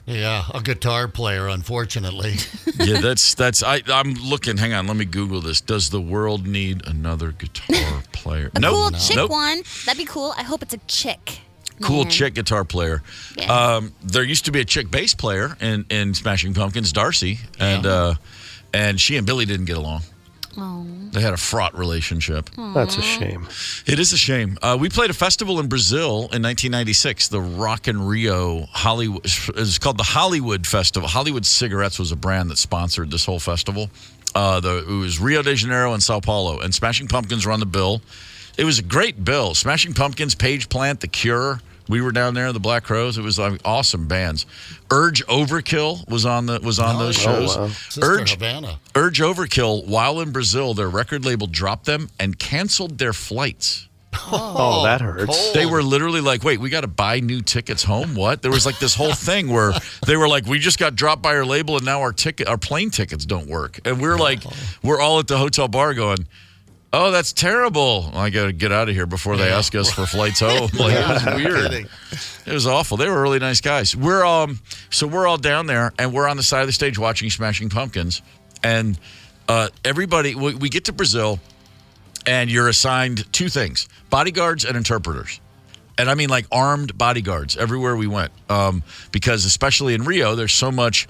Yeah, a guitar player, unfortunately. I'm looking. Hang on, let me Google this. Does the world need another guitar player? A cool chick one. That'd be cool. I hope it's a chick. Cool chick guitar player. Yeah. There used to be a chick bass player in Smashing Pumpkins, Darcy, and she and Billy didn't get along. Oh. They had a fraught relationship. That's a shame. It is a shame. We played a festival in Brazil in 1996, the Rock in Rio Hollywood. It's called the Hollywood Festival. Hollywood Cigarettes was a brand that sponsored this whole festival. It was Rio de Janeiro and Sao Paulo, and Smashing Pumpkins were on the bill. It was a great bill. Smashing Pumpkins, Page Plant, The Cure. We were down there, the Black Crowes. It was like awesome bands. Urge Overkill was on those shows. Wow. Urge Havana. Overkill, while in Brazil, their record label dropped them and canceled their flights. Oh, that hurts. Cold. They were literally like, wait, we got to buy new tickets home? What? There was like this whole thing where they were like, we just got dropped by our label and now our plane tickets don't work. And we're like, we're all at the hotel bar going, oh, that's terrible. I got to get out of here before they ask us for flights home. Like, it was weird. It was awful. They were really nice guys. We're all down there, and we're on the side of the stage watching Smashing Pumpkins. And everybody, we get to Brazil, and you're assigned 2 things, bodyguards and interpreters. And I mean like armed bodyguards everywhere we went, because especially in Rio, there's so much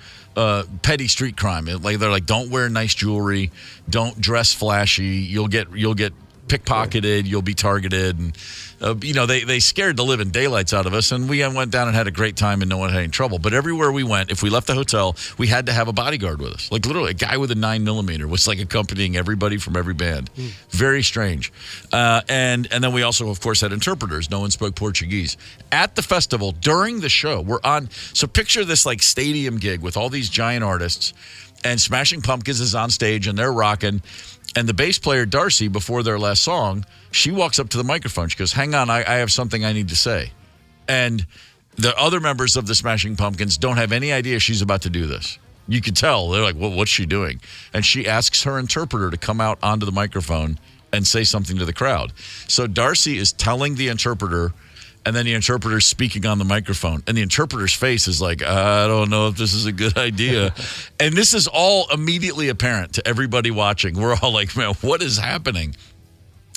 petty street crime. They're like, don't wear nice jewelry, don't dress flashy. You'll get pickpocketed, you'll be targeted, and they scared the living daylights out of us. And we went down and had a great time, and no one had any trouble. But everywhere we went, if we left the hotel, we had to have a bodyguard with us. Like literally, a guy with a 9mm was like accompanying everybody from every band. Very strange. And then we also, of course, had interpreters. No one spoke Portuguese at the festival during the show. We're on. So picture this like stadium gig with all these giant artists, and Smashing Pumpkins is on stage and they're rocking. And the bass player, Darcy, before their last song, she walks up to the microphone. She goes, hang on, I have something I need to say. And the other members of the Smashing Pumpkins don't have any idea she's about to do this. You could tell. They're like, well, what's she doing? And she asks her interpreter to come out onto the microphone and say something to the crowd. So Darcy is telling the interpreter, and then the interpreter's speaking on the microphone. And the interpreter's face is like, I don't know if this is a good idea. And this is all immediately apparent to everybody watching. We're all like, man, what is happening?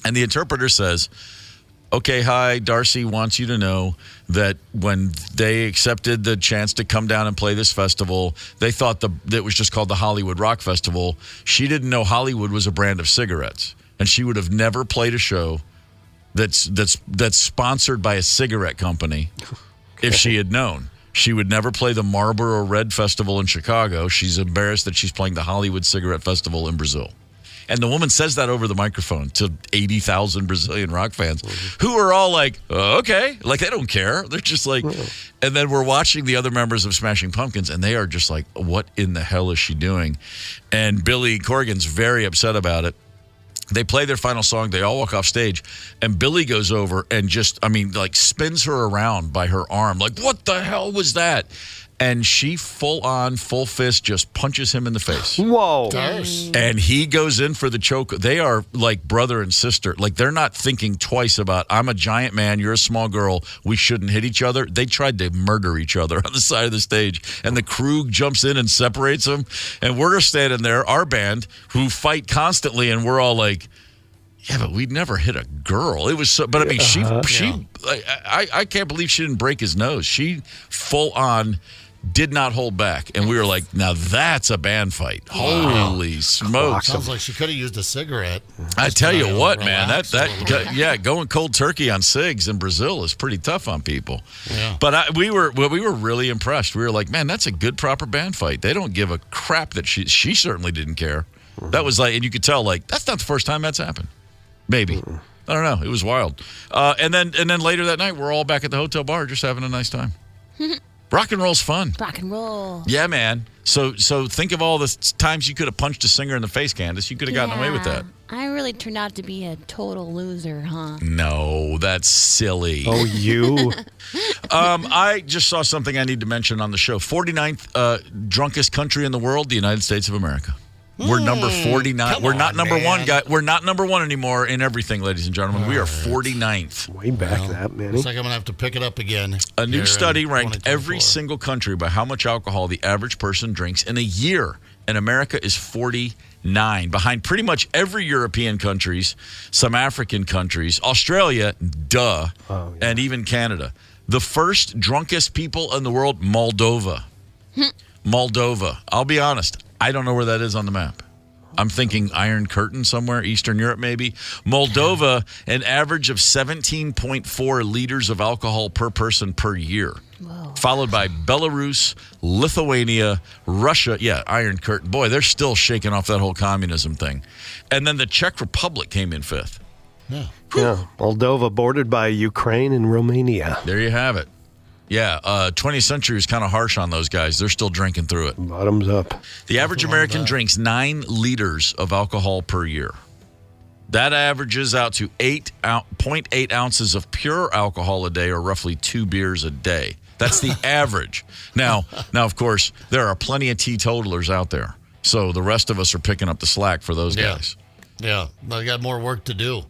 And the interpreter says, okay, hi, Darcy wants you to know that when they accepted the chance to come down and play this festival, they thought that it was just called the Hollywood Rock Festival. She didn't know Hollywood was a brand of cigarettes, and she would have never played a show that's sponsored by a cigarette company if she had known. She would never play the Marlboro Red Festival in Chicago. She's embarrassed that she's playing the Hollywood Cigarette Festival in Brazil. And the woman says that over the microphone to 80,000 Brazilian rock fans who are all like, okay. Like, they don't care. They're just like, and then we're watching the other members of Smashing Pumpkins, and they are just like, what in the hell is she doing? And Billy Corgan's very upset about it. They play their final song. They all walk off stage, and Billy goes over and just, spins her around by her arm. Like, what the hell was that? And she full fist just punches him in the face. Whoa. And he goes in for the choke. They are like brother and sister. Like, they're not thinking twice about, I'm a giant man, you're a small girl, we shouldn't hit each other. They tried to murder each other on the side of the stage. And the crew jumps in and separates them. And we're standing there, our band, who fight constantly, and we're all like, yeah, but we'd never hit a girl. It was so, but I mean, I can't believe she didn't break his nose. She full on did not hold back. And we were like, now that's a band fight. Holy smokes. Sounds like she could have used a cigarette. I tell you what, man, going cold turkey on cigs in Brazil is pretty tough on people. Yeah. But we were really impressed. We were like, man, that's a good, proper band fight. They don't give a crap that she certainly didn't care. That was like, and you could tell, like, that's not the first time that's happened. Maybe. I don't know. It was wild. And then later that night, we're all back at the hotel bar just having a nice time. Rock and roll's fun. Rock and roll. Yeah, man. So think of all the times you could have punched a singer in the face, Candace. You could have gotten away with that. I really turned out to be a total loser, huh? No, that's silly. Oh, you. I just saw something I need to mention on the show. 49th drunkest country in the world, the United States of America. We're number 49. We're not number one, guy. We're not number one anymore in everything, ladies and gentlemen. We are 49th. Way back that many. Looks like I'm going to have to pick it up again. A new study ranked every single country by how much alcohol the average person drinks in a year. And America is 49, behind pretty much every European countries, some African countries, Australia, and even Canada. The first drunkest people in the world, Moldova. Moldova. I'll be honest. I don't know where that is on the map. I'm thinking Iron Curtain somewhere, Eastern Europe maybe. Moldova, an average of 17.4 liters of alcohol per person per year. Whoa. Followed by Belarus, Lithuania, Russia. Yeah, Iron Curtain. Boy, they're still shaking off that whole communism thing. And then the Czech Republic came in fifth. Yeah. Moldova bordered by Ukraine and Romania. There you have it. Yeah, 20th century is kind of harsh on those guys. They're still drinking through it. Bottoms up. The average American drinks 9 liters of alcohol per year. That averages out to 0.8 ounces of pure alcohol a day, or roughly 2 beers a day. That's the average. Now, of course, there are plenty of teetotalers out there. So the rest of us are picking up the slack for those guys. Yeah, they got more work to do.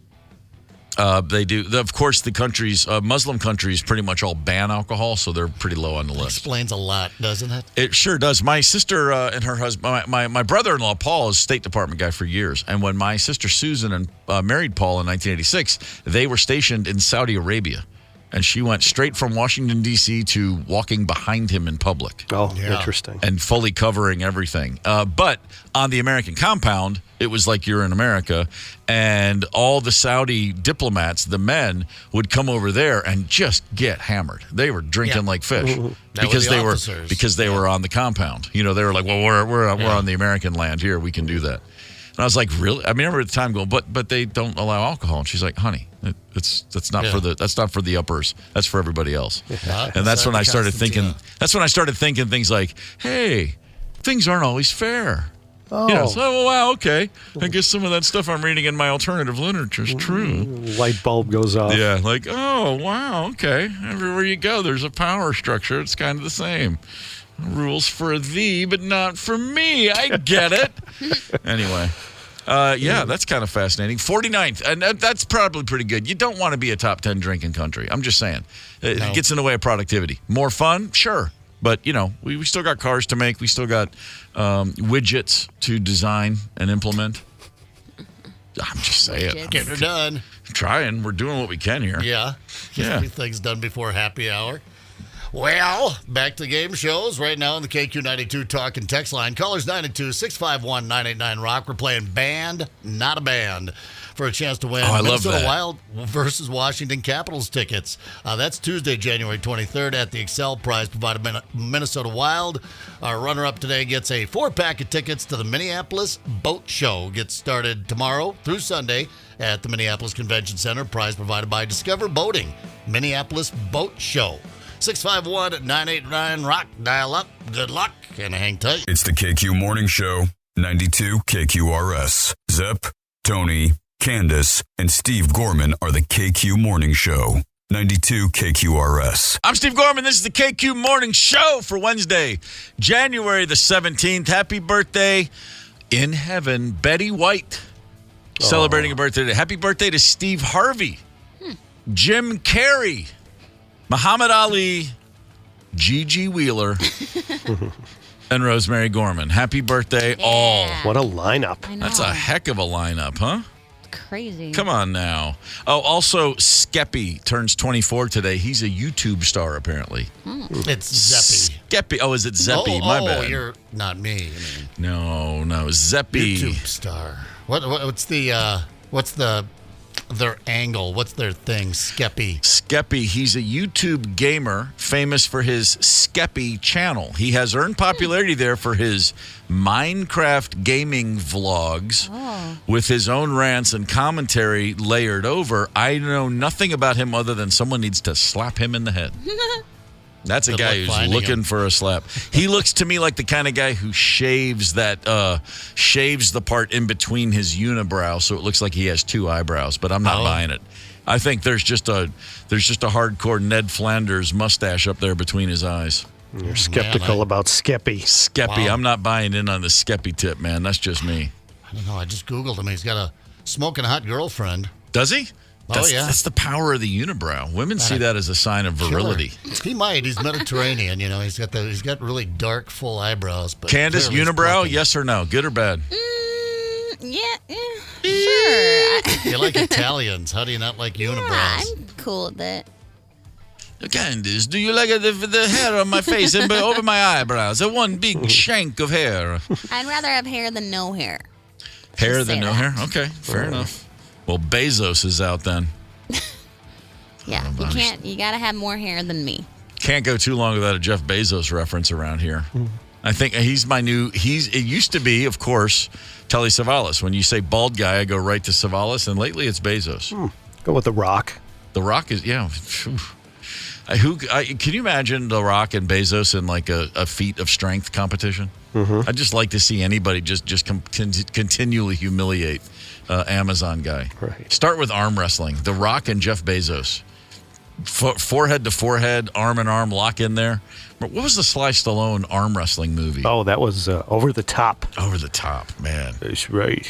They do. Of course, the countries, Muslim countries, pretty much all ban alcohol, so they're pretty low on the list. Explains a lot, doesn't it? It sure does. My sister and her husband, my brother-in-law, Paul, is a State Department guy for years. And when my sister Susan married Paul in 1986, they were stationed in Saudi Arabia. And she went straight from Washington, D.C. to walking behind him in public. Oh, interesting. And fully covering everything. But on the American compound, it was like you're in America. And all the Saudi diplomats, the men, would come over there and just get hammered. They were drinking like fish because they were on the compound. You know, they were like, well, we're on the American land here. We can do that. And I was like, really? I remember at the time going, but they don't allow alcohol. And she's like, honey, that's not for the uppers. That's for everybody else. And that's when I started thinking. That's when I started thinking things like, hey, things aren't always fair. Oh. You know, so, wow, okay. I guess some of that stuff I'm reading in my alternative literature is true. Light bulb goes off. Yeah, like, oh, wow, okay. Everywhere you go, there's a power structure. It's kind of the same. Rules for thee, but not for me. I get it. Anyway. That's kind of fascinating. 49th, and that's probably pretty good. You don't want to be a top 10 drinking country. I'm just saying. It gets in the way of productivity. More fun? Sure. But, you know, we still got cars to make. We still got widgets to design and implement. I'm just saying. Getting her done. Trying. We're doing what we can here. Yeah. Get everything's done before happy hour. Well, back to game shows right now on the KQ92 talk and text line. Callers 982-651-989-ROCK. We're playing Band, Not a Band for a chance to win Minnesota Wild versus Washington Capitals tickets. That's Tuesday, January 23rd at the Excel Prize provided by Minnesota Wild. Our runner-up today gets a 4-pack of tickets to the Minneapolis Boat Show. Gets started tomorrow through Sunday at the Minneapolis Convention Center. Prize provided by Discover Boating. Minneapolis Boat Show. 651-989-ROCK. Dial up. Good luck and hang tight. It's the KQ Morning Show, 92 KQRS. Zep, Tony, Candace, and Steve Gorman are the KQ Morning Show, 92 KQRS. I'm Steve Gorman. This is the KQ Morning Show for Wednesday, January the 17th. Happy birthday in heaven, Betty White. Celebrating a birthday today. Happy birthday to Steve Harvey, Jim Carrey, Muhammad Ali, Gigi Wheeler, and Rosemary Gorman. Happy birthday, all. What a lineup. That's a heck of a lineup, huh? Crazy. Come on now. Oh, also, Skeppy turns 24 today. He's a YouTube star, apparently. It's Zeppy. Skeppy. Oh, is it Zeppy? My bad. You're not me. No, Zeppy. YouTube star. What's their angle? What's their thing? Skeppy. He's a YouTube gamer famous for his Skeppy channel. He has earned popularity there for his Minecraft gaming vlogs with his own rants and commentary layered over. I know nothing about him other than someone needs to slap him in the head. That's a guy who's looking for a slap. He looks to me like the kind of guy who shaves the part in between his unibrow so it looks like he has two eyebrows, but I'm not buying it. I think there's just a hardcore Ned Flanders mustache up there between his eyes. You're skeptical about Skeppy. Skeppy. Wow. I'm not buying in on the Skeppy tip, man. That's just me. I don't know. I just Googled him. He's got a smoking hot girlfriend. Does he? Yeah. That's the power of the unibrow. Women see that as a sign of virility. Killer. He might. He's Mediterranean, you know. He's got really dark, full eyebrows. But Candace, unibrow, yes or no? Good or bad? Sure. You like Italians. How do you not like unibrows? I'm cool with it. Candace, do you like the hair on my face and over my eyebrows? The one big shank of hair. I'd rather have hair than no hair. Hair than no hair? Okay, fair enough. Well, Bezos is out then. Yeah, you got to have more hair than me. Can't go too long without a Jeff Bezos reference around here. I think it used to be, of course, Telly Savalas. When you say bald guy, I go right to Savalas, and lately it's Bezos. Go with The Rock. The Rock is, yeah. Can you imagine The Rock and Bezos in like a feat of strength competition? I'd just like to see anybody just continually humiliate Amazon guy. Right. Start with arm wrestling. The Rock and Jeff Bezos. Forehead to forehead, arm in arm, lock in there. What was the Sly Stallone arm wrestling movie? Oh, that was Over the Top. Over the Top, man. That's right.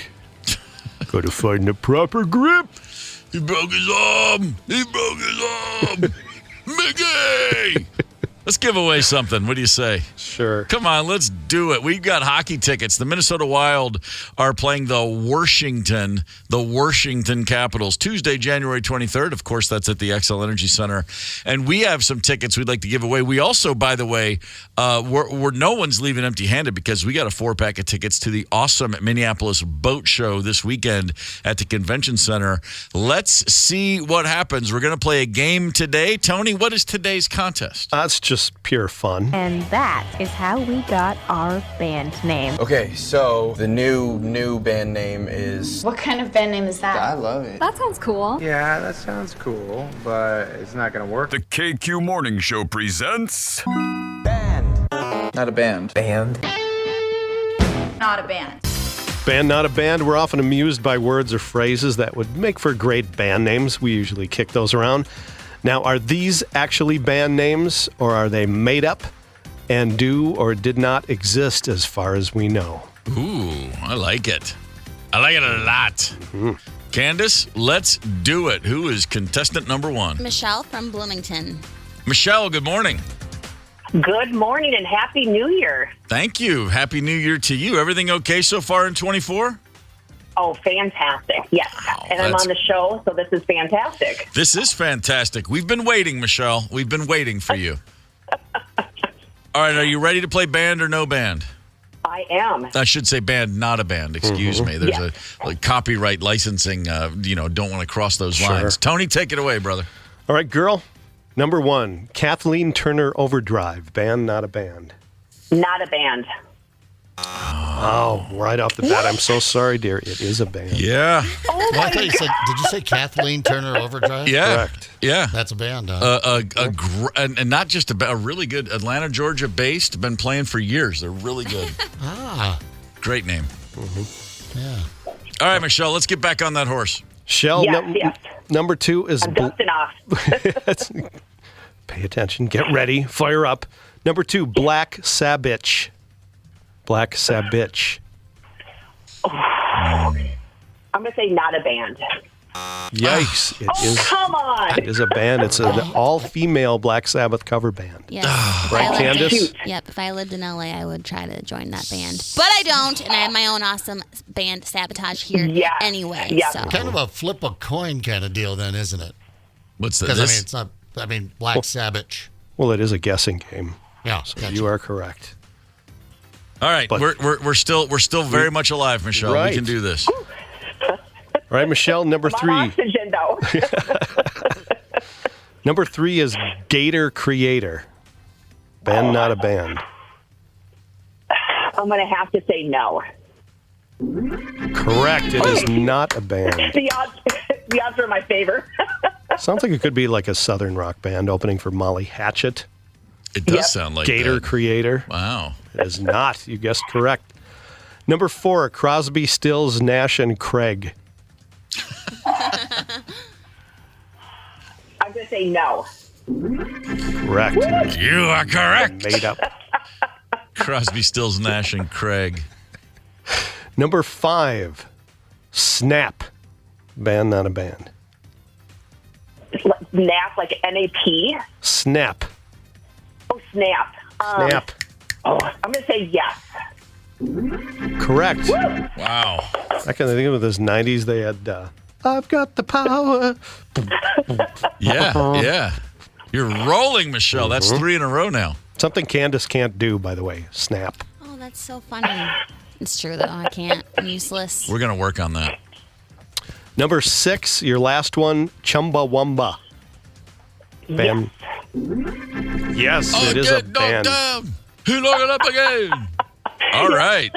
Got to find the proper grip. He broke his arm. Mickey! Let's give away something. What do you say? Sure. Come on, let's do it. We've got hockey tickets. The Minnesota Wild are playing the Washington Capitals Tuesday, January 23rd. Of course, that's at the Xcel Energy Center. And we have some tickets we'd like to give away. We also, by the way, we're no one's leaving empty-handed because we got a 4-pack of tickets to the awesome Minneapolis Boat Show this weekend at the Convention Center. Let's see what happens. We're going to play a game today. Tony, what is today's contest? It's just pure fun. And that is how we got our band name. Okay, so the new band name is... What kind of band name is that? I love it. That sounds cool. Yeah, that sounds cool, but it's not gonna work. The KQ Morning Show presents... Band. Not a band. Band. Not a band. Band, not a band. We're often amused by words or phrases that would make for great band names. We usually kick those around. Now, are these actually band names, or are they made up and do or did not exist as far as we know? Ooh, I like it. I like it a lot. Candace, let's do it. Who is contestant number one? Michelle from Bloomington. Michelle, good morning. Good morning and Happy New Year. Thank you. Happy New Year to you. Everything okay so far in 24? Oh, fantastic. Yes. And I'm on the show, so this is fantastic. This is fantastic. We've been waiting, Michelle. We've been waiting for you. All right, are you ready to play band or no band? I am. I should say band, not a band. Excuse me. There's a copyright licensing, don't want to cross those lines. Tony, take it away, brother. All right, girl. Number 1, Kathleen Turner Overdrive. Band, not a band. Not a band. Oh, right off the bat, I'm so sorry, dear. It is a band. Yeah. Oh, Well, I thought you said, did you say Kathleen Turner Overdrive? Yeah. Correct. Yeah. That's a band, huh? And not just a really good Atlanta, Georgia based, been playing for years. They're really good. Great name. Yeah. All right, Michelle, let's get back on that horse. Shell, Yes. number 2 is... I'm dusting off. Pay attention. Get ready. Fire up. Number 2, Black Sabbath. Black Sabbath. I'm going to say not a band. Yikes. Come on. It is a band. It's an all-female Black Sabbath cover band. Yes. Right, Candace? Yep. If I lived in LA, I would try to join that band. But I don't, and I have my own awesome band, Sabotage, here anyway. Yeah. So. Kind of a flip a coin kind of deal then, isn't it? What's that? Because, it's not, Black Sabbath. Well, it is a guessing game. Yeah. So you are correct. All right, But- we're still very much alive, Michelle. Right. We can do this. All right, Michelle, number I'm 3. on oxygen, though. Number 3 is Gator Creator. Band, not a band. I'm going to have to say no. Correct. It is not a band. The odds are in my favor. Sounds like it could be like a Southern rock band opening for Molly Hatchet. It does sound like Gator that. Creator. Wow. It is not. You guessed correct. Number 4, Crosby, Stills, Nash, and Craig. I'm going to say no. Correct. You are correct. Made up. Crosby, Stills, Nash, and Craig. Number 5, Snap. Band, not a band. Nap, like NAP? Snap. Oh, snap. Snap. I'm going to say yes. Correct. Wow. Back in the those 90s, they had I've got the power. Yeah. You're rolling, Michelle. That's 3 in a row now. Something Candace can't do, by the way. Snap. Oh, that's so funny. It's true, though. I can't. I'm useless. We're going to work on that. Number 6, your last one, Chumbawamba. Band. Yes, it is a band. Down. He looked it up again. All right.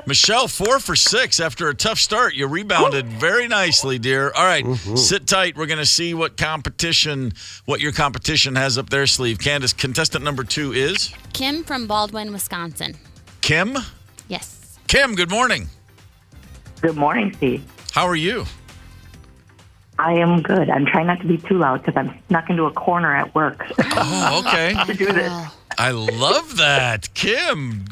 Michelle, 4 for 6 after a tough start. You rebounded very nicely, dear. All right, sit tight. We're going to see what your competition has up their sleeve. Candace, contestant number 2 is? Kim from Baldwin, Wisconsin. Kim? Yes. Kim, good morning. Good morning, Steve. How are you? I am good. I'm trying not to be too loud because I'm snuck into a corner at work. Oh, okay. to do this. I love that, Kim.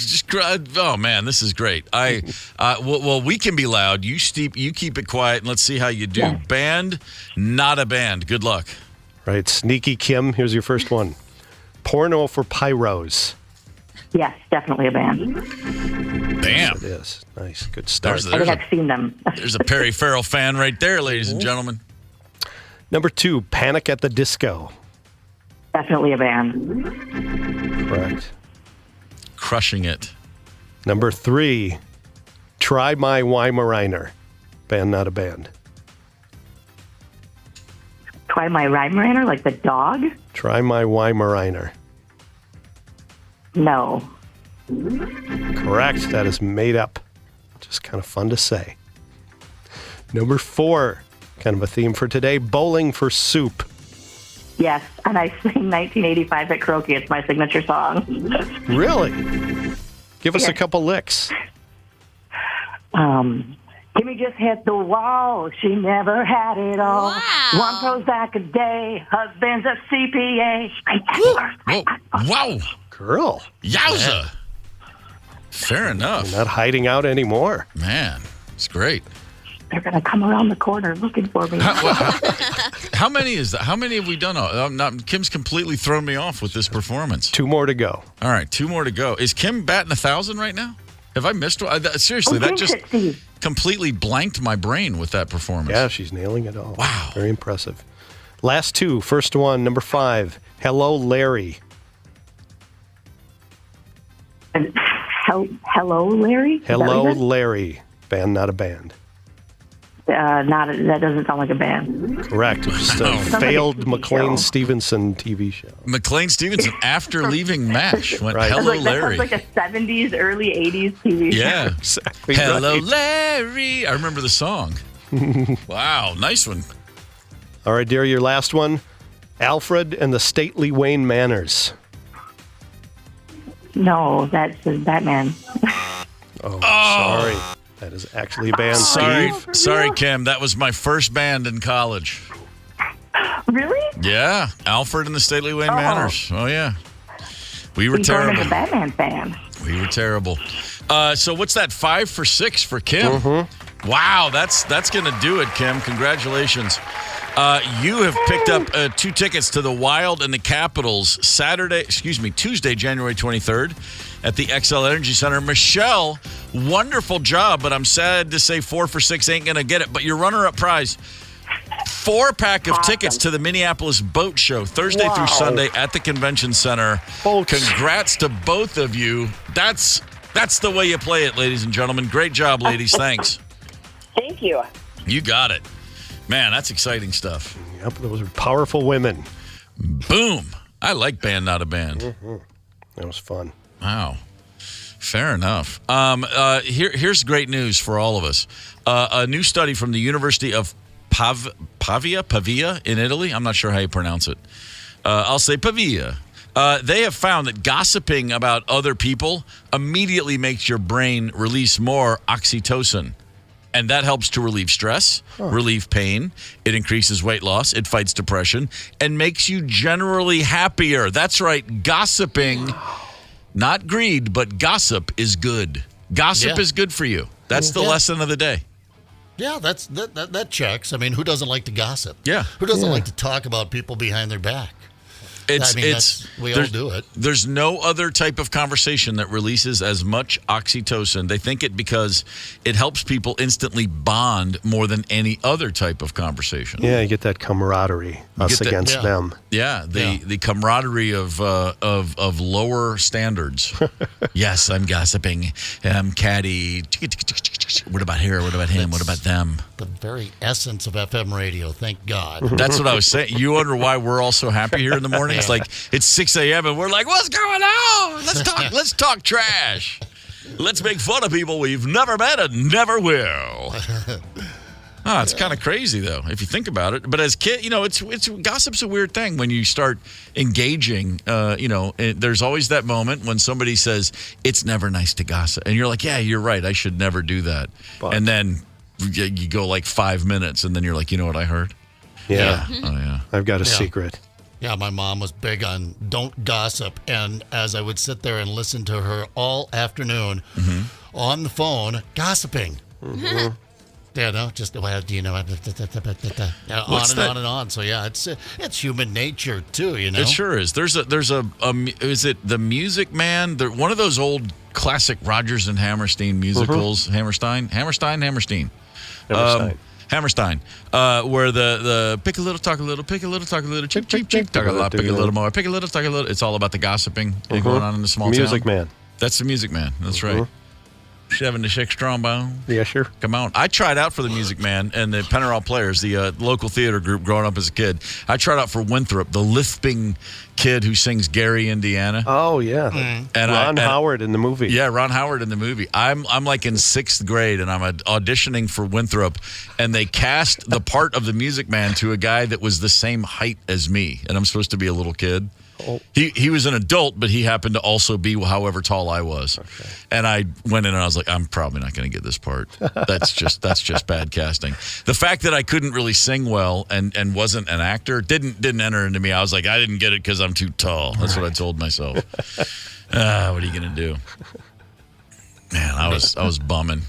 Oh man, this is great. Well, we can be loud. You keep it quiet, and let's see how you do. Yeah. Band, not a band. Good luck. Right, sneaky Kim. Here's your first one. Porno for Pyros. Yes, definitely a band. Bam. Yes, it is. Nice. Good start. I think I've seen them. There's a Perry Farrell fan right there, ladies and gentlemen. Number 2, Panic at the Disco. Definitely a band. Correct. Crushing it. Number 3, Try My Weimaraner. Band, not a band. Try My Weimaraner, like the dog? Try My Weimaraner. No. Correct. That is made up. Just kind of fun to say. Number 4, kind of a theme for today, Bowling for Soup. Yes, and I sing 1985 at karaoke. It's my signature song. Really? Give us a couple licks. Kimmy just hit the wall. She never had it all. Wow. One Prozac a day. Husband's a CPA. Whoa. Wow. Girl. Yowza. Man. Fair enough. You're not hiding out anymore. Man, it's great. They're going to come around the corner looking for me. How many is that? How many have we done? Kim's completely thrown me off with this performance. 2 more to go. All right, 2 more to go. Is Kim batting 1,000 right now? Have I missed one? Seriously, completely blanked my brain with that performance. Yeah, she's nailing it all. Wow. Very impressive. Last two. First one, number 5. Hello, Larry. Hello, Larry? Is that Hello, what you said? Larry. Band, not a band. That doesn't sound like a band. Correct. It was a failed McLean Stevenson TV show. McLean Stevenson, after leaving MASH, went, Right. hello, That Larry. sounds like a 70s, early 80s TV show. Yeah. Exactly. Hello, right. Larry. I remember the song. Wow, nice one. All right, dear, your last one. Alfred and the Stately Wayne Manors. No, that's Batman. Oh, sorry. That is actually a band. Steve. Sorry, Kim. That was my first band in college. Really? Yeah, Alfred and the Stately Wayne Manors. Oh, yeah. We were You're terrible. a Batman fan. We were terrible. So what's that, 5 for 6 for Kim? Mm-hmm. Wow, that's going to do it, Kim. Congratulations. You have picked up 2 tickets to the Wild and the Capitals Tuesday, January 23rd at the XL Energy Center. Michelle, wonderful job, but I'm sad to say 4 for 6 ain't going to get it. But your runner-up prize, 4-pack of tickets to the Minneapolis Boat Show, Thursday through Sunday at the Convention Center. Congrats to both of you. That's the way you play it, ladies and gentlemen. Great job, ladies. Thanks. Thank you. You got it. Man, that's exciting stuff. Yep, those are powerful women. Boom. I like Band, Not a Band. Mm-hmm. That was fun. Wow. Fair enough. Here's great news for all of us. A new study from the University of Pavia in Italy. I'm not sure how you pronounce it. I'll say Pavia. They have found that gossiping about other people immediately makes your brain release more oxytocin. And that helps to relieve stress, relieve pain. It increases weight loss. It fights depression and makes you generally happier. That's right. Gossiping, not greed, but gossip is good. Gossip is good for you. That's the lesson of the day. Yeah, that checks. I mean, who doesn't like to gossip? Yeah. Who doesn't like to talk about people behind their back? We all do it. There's no other type of conversation that releases as much oxytocin. They think it because it helps people instantly bond more than any other type of conversation. Yeah, you get that camaraderie, us against them. Yeah, the camaraderie of lower standards. Yes, I'm gossiping. I'm catty. What about here? What about him? What about them? The very essence of FM radio, thank God. That's what I was saying. You wonder why we're all so happy here in the morning? It's like it's 6 a.m. and we're like, what's going on? Let's talk trash. Let's make fun of people we've never met and never will. It's kind of crazy though, if you think about it. But as kid, it's gossip's a weird thing when you start engaging. There's always that moment when somebody says it's never nice to gossip, and you're like, yeah, you're right. I should never do that. And then you go like 5 minutes, and then you're like, you know what I heard? Yeah. Oh yeah. I've got a secret. Yeah, my mom was big on don't gossip. And as I would sit there and listen to her all afternoon on the phone, gossiping. Mm-hmm. Yeah, no, just, well, do you know, on and on. So, yeah, it's human nature, too, you know? It sure is. There's a is it The Music Man? One of those old classic Rodgers and Hammerstein musicals. Hammerstein, where the pick a little, talk a little, pick a little, talk a little, cheep, cheep, cheep, talk a lot, pick a little more, pick a little, talk a little. It's all about the gossiping going on in the small town. Music Man. That's The Music Man. That's right. 76 trombone. Yeah, sure. Come on. I tried out for the Music Man and the Penarol Players, the local theater group growing up as a kid. I tried out for Winthrop, the lisping kid who sings Gary, Indiana. Oh, yeah. And Ron Howard in the movie. Yeah, Ron Howard in the movie. I'm like in 6th grade, and I'm auditioning for Winthrop, and they cast the part of the Music Man to a guy that was the same height as me, and I'm supposed to be a little kid. Oh. He was an adult, but he happened to also be however tall I was. Okay. And I went in and I was like, I'm probably not going to get this part. That's just bad casting. The fact that I couldn't really sing well and wasn't an actor didn't enter into me. I was like, I didn't get it because I'm too tall. That's what I told myself. What are you going to do? Man, I was bumming.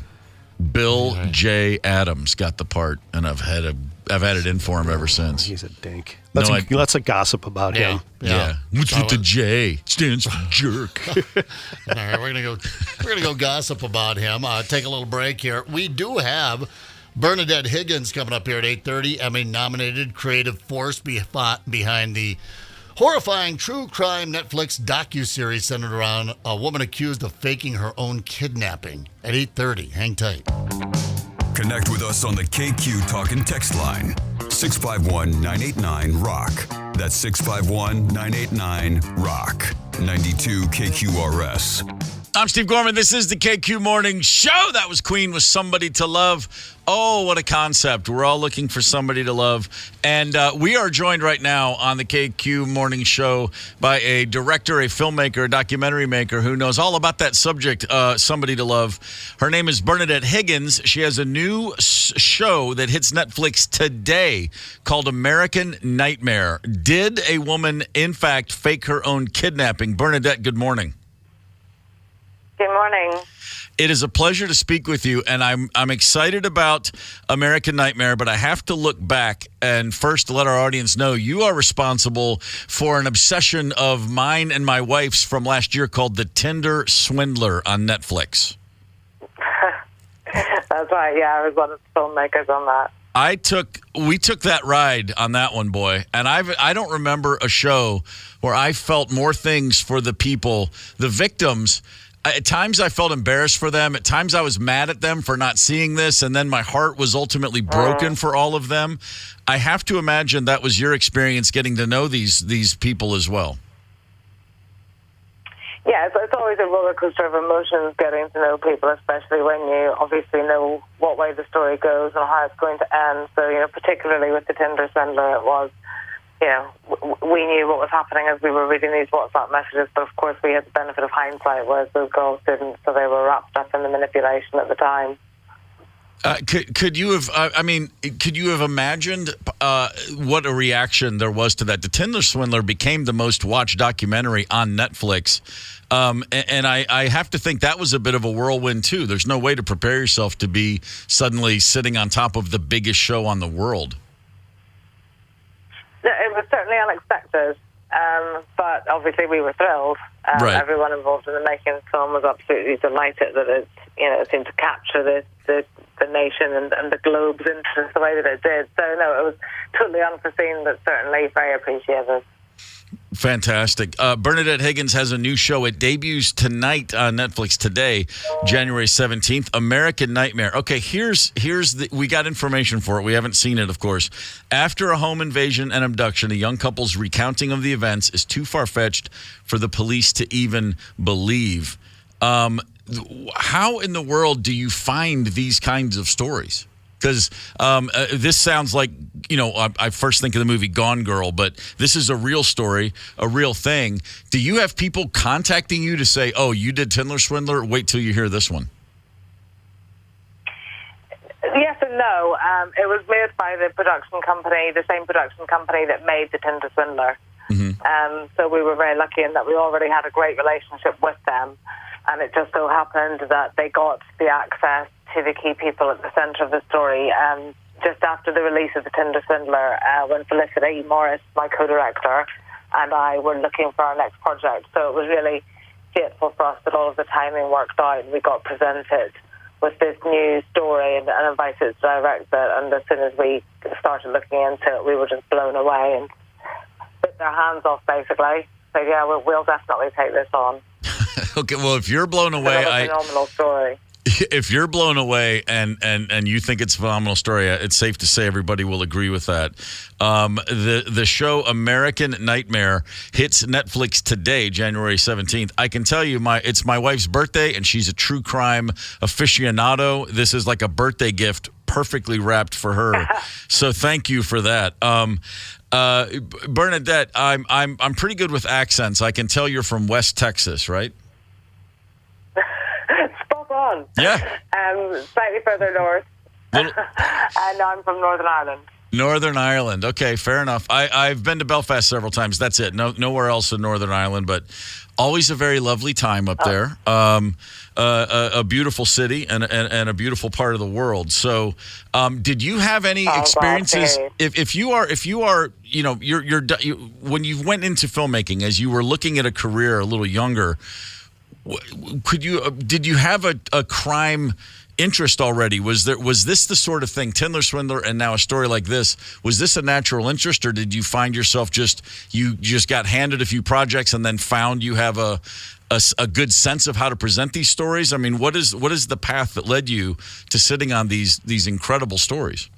Bill J. Adams got the part, and I've had I've had it in for him ever since. He's a dink. Let's gossip about him. Yeah. What's with the J? Stands for jerk. All right, we're gonna go gossip about him. Take a little break here. We do have Bernadette Higgins coming up here at 8:30. Emmy-nominated creative force behind the horrifying true crime Netflix docuseries centered around a woman accused of faking her own kidnapping at 8:30. Hang tight. Connect with us on the KQ Talk and Text line. 651-989-ROCK. That's 651-989-ROCK. 92 KQRS. I'm Steve Gorman. This is the KQ Morning Show. That was Queen with Somebody to Love. Oh, what a concept. We're all looking for somebody to love. And we are joined right now on the KQ Morning Show by a director, a filmmaker, a documentary maker who knows all about that subject, somebody to love. Her name is Bernadette Higgins. She has a new show that hits Netflix today called American Nightmare. Did a woman, in fact, fake her own kidnapping? Bernadette, good morning. Good morning. It is a pleasure to speak with you, and I'm excited about American Nightmare, but I have to look back and first let our audience know you are responsible for an obsession of mine and my wife's from last year called The Tinder Swindler on Netflix. That's right, yeah, I was one of the filmmakers on that. We took that ride on that one, boy, and I don't remember a show where I felt more things for the people, the victims. At times I felt embarrassed for them. At times I was mad at them for not seeing this, and then my heart was ultimately broken for all of them. I have to imagine that was your experience getting to know these people as well. Yeah, it's always a roller coaster of emotions getting to know people, especially when you obviously know what way the story goes and how it's going to end. So, particularly with the Tinder Swindler, it was, we knew what was happening as we were reading these WhatsApp messages, but of course we had the benefit of hindsight, whereas those girls didn't, so they were wrapped up in the manipulation at the time. Could you have imagined what a reaction there was to that? The Tinder Swindler became the most watched documentary on Netflix, and I have to think that was a bit of a whirlwind too. There's no way to prepare yourself to be suddenly sitting on top of the biggest show on the world. It was certainly unexpected, but obviously we were thrilled. Right. Everyone involved in the making of the film was absolutely delighted that it seemed to capture the nation and the globe's interest the way that it did. So, no, it was totally unforeseen, but certainly very appreciated. Fantastic. Bernadette Higgins has a new show. It debuts tonight on Netflix today, January 17th, American Nightmare. Okay, we got information for it. We haven't seen it, of course. After a home invasion and abduction, a young couple's recounting of the events is too far-fetched for the police to even believe. How in the world do you find these kinds of stories? Because this sounds like, I first think of the movie Gone Girl, but this is a real story, a real thing. Do you have people contacting you to say, oh, you did Tinder Swindler? Wait till you hear this one. Yes and no. It was made by the production company, the same production company that made the Tinder Swindler. Mm-hmm. So we were very lucky in that we already had a great relationship with them. And it just so happened that they got the access to the key people at the centre of the story just after the release of the Tinder Swindler, when Felicity Morris, my co-director, and I were looking for our next project. So it was really grateful for us that all of the timing worked out and we got presented with this new story and invited to direct it. And as soon as we started looking into it, we were just blown away and bit their hands off, basically. So, yeah, we'll definitely take this on. Okay, well, if you're blown away, it's a phenomenal story. If you're blown away and you think it's a phenomenal story, it's safe to say everybody will agree with that. The show American Nightmare hits Netflix today, January 17th. I can tell you it's my wife's birthday, and she's a true crime aficionado. This is like a birthday gift, perfectly wrapped for her. So thank you for that. Bernadette, I'm pretty good with accents. I can tell you're from West Texas, right? Spot on. Yeah. Slightly further north. And I'm from Northern Ireland. Northern Ireland. Okay, fair enough. I've been to Belfast several times. That's it. Nowhere else in Northern Ireland, but always a very lovely time up there. A beautiful city and a beautiful part of the world. So, did you have any experiences? If you are, when you went into filmmaking, as you were looking at a career a little younger, did you have a crime interest already? Was this the sort of thing, Tindler Swindler, and now a story like this? Was this a natural interest, or did you find yourself you just got handed a few projects and then found you have a good sense of how to present these stories? I mean, what is the path that led you to sitting on these incredible stories?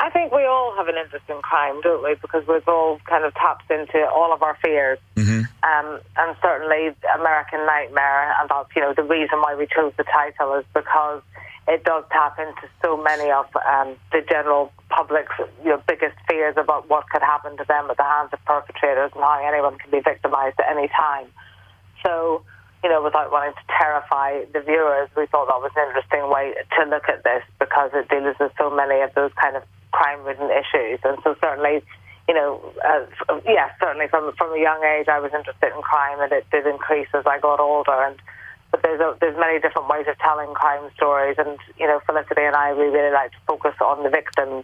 I think we all have an interest in crime, don't we? Because we've all kind of tapped into all of our fears. Mm-hmm. And certainly American Nightmare, and that's, the reason why we chose the title is because it does tap into so many of the general public's biggest fears about what could happen to them at the hands of perpetrators and how anyone can be victimized at any time. So, without wanting to terrify the viewers, we thought that was an interesting way to look at this because it deals with so many of those kind of crime-ridden issues. And so certainly, certainly from a young age, I was interested in crime, and it did increase as I got older. But there's many different ways of telling crime stories, and Felicity and I, we really like to focus on the victims.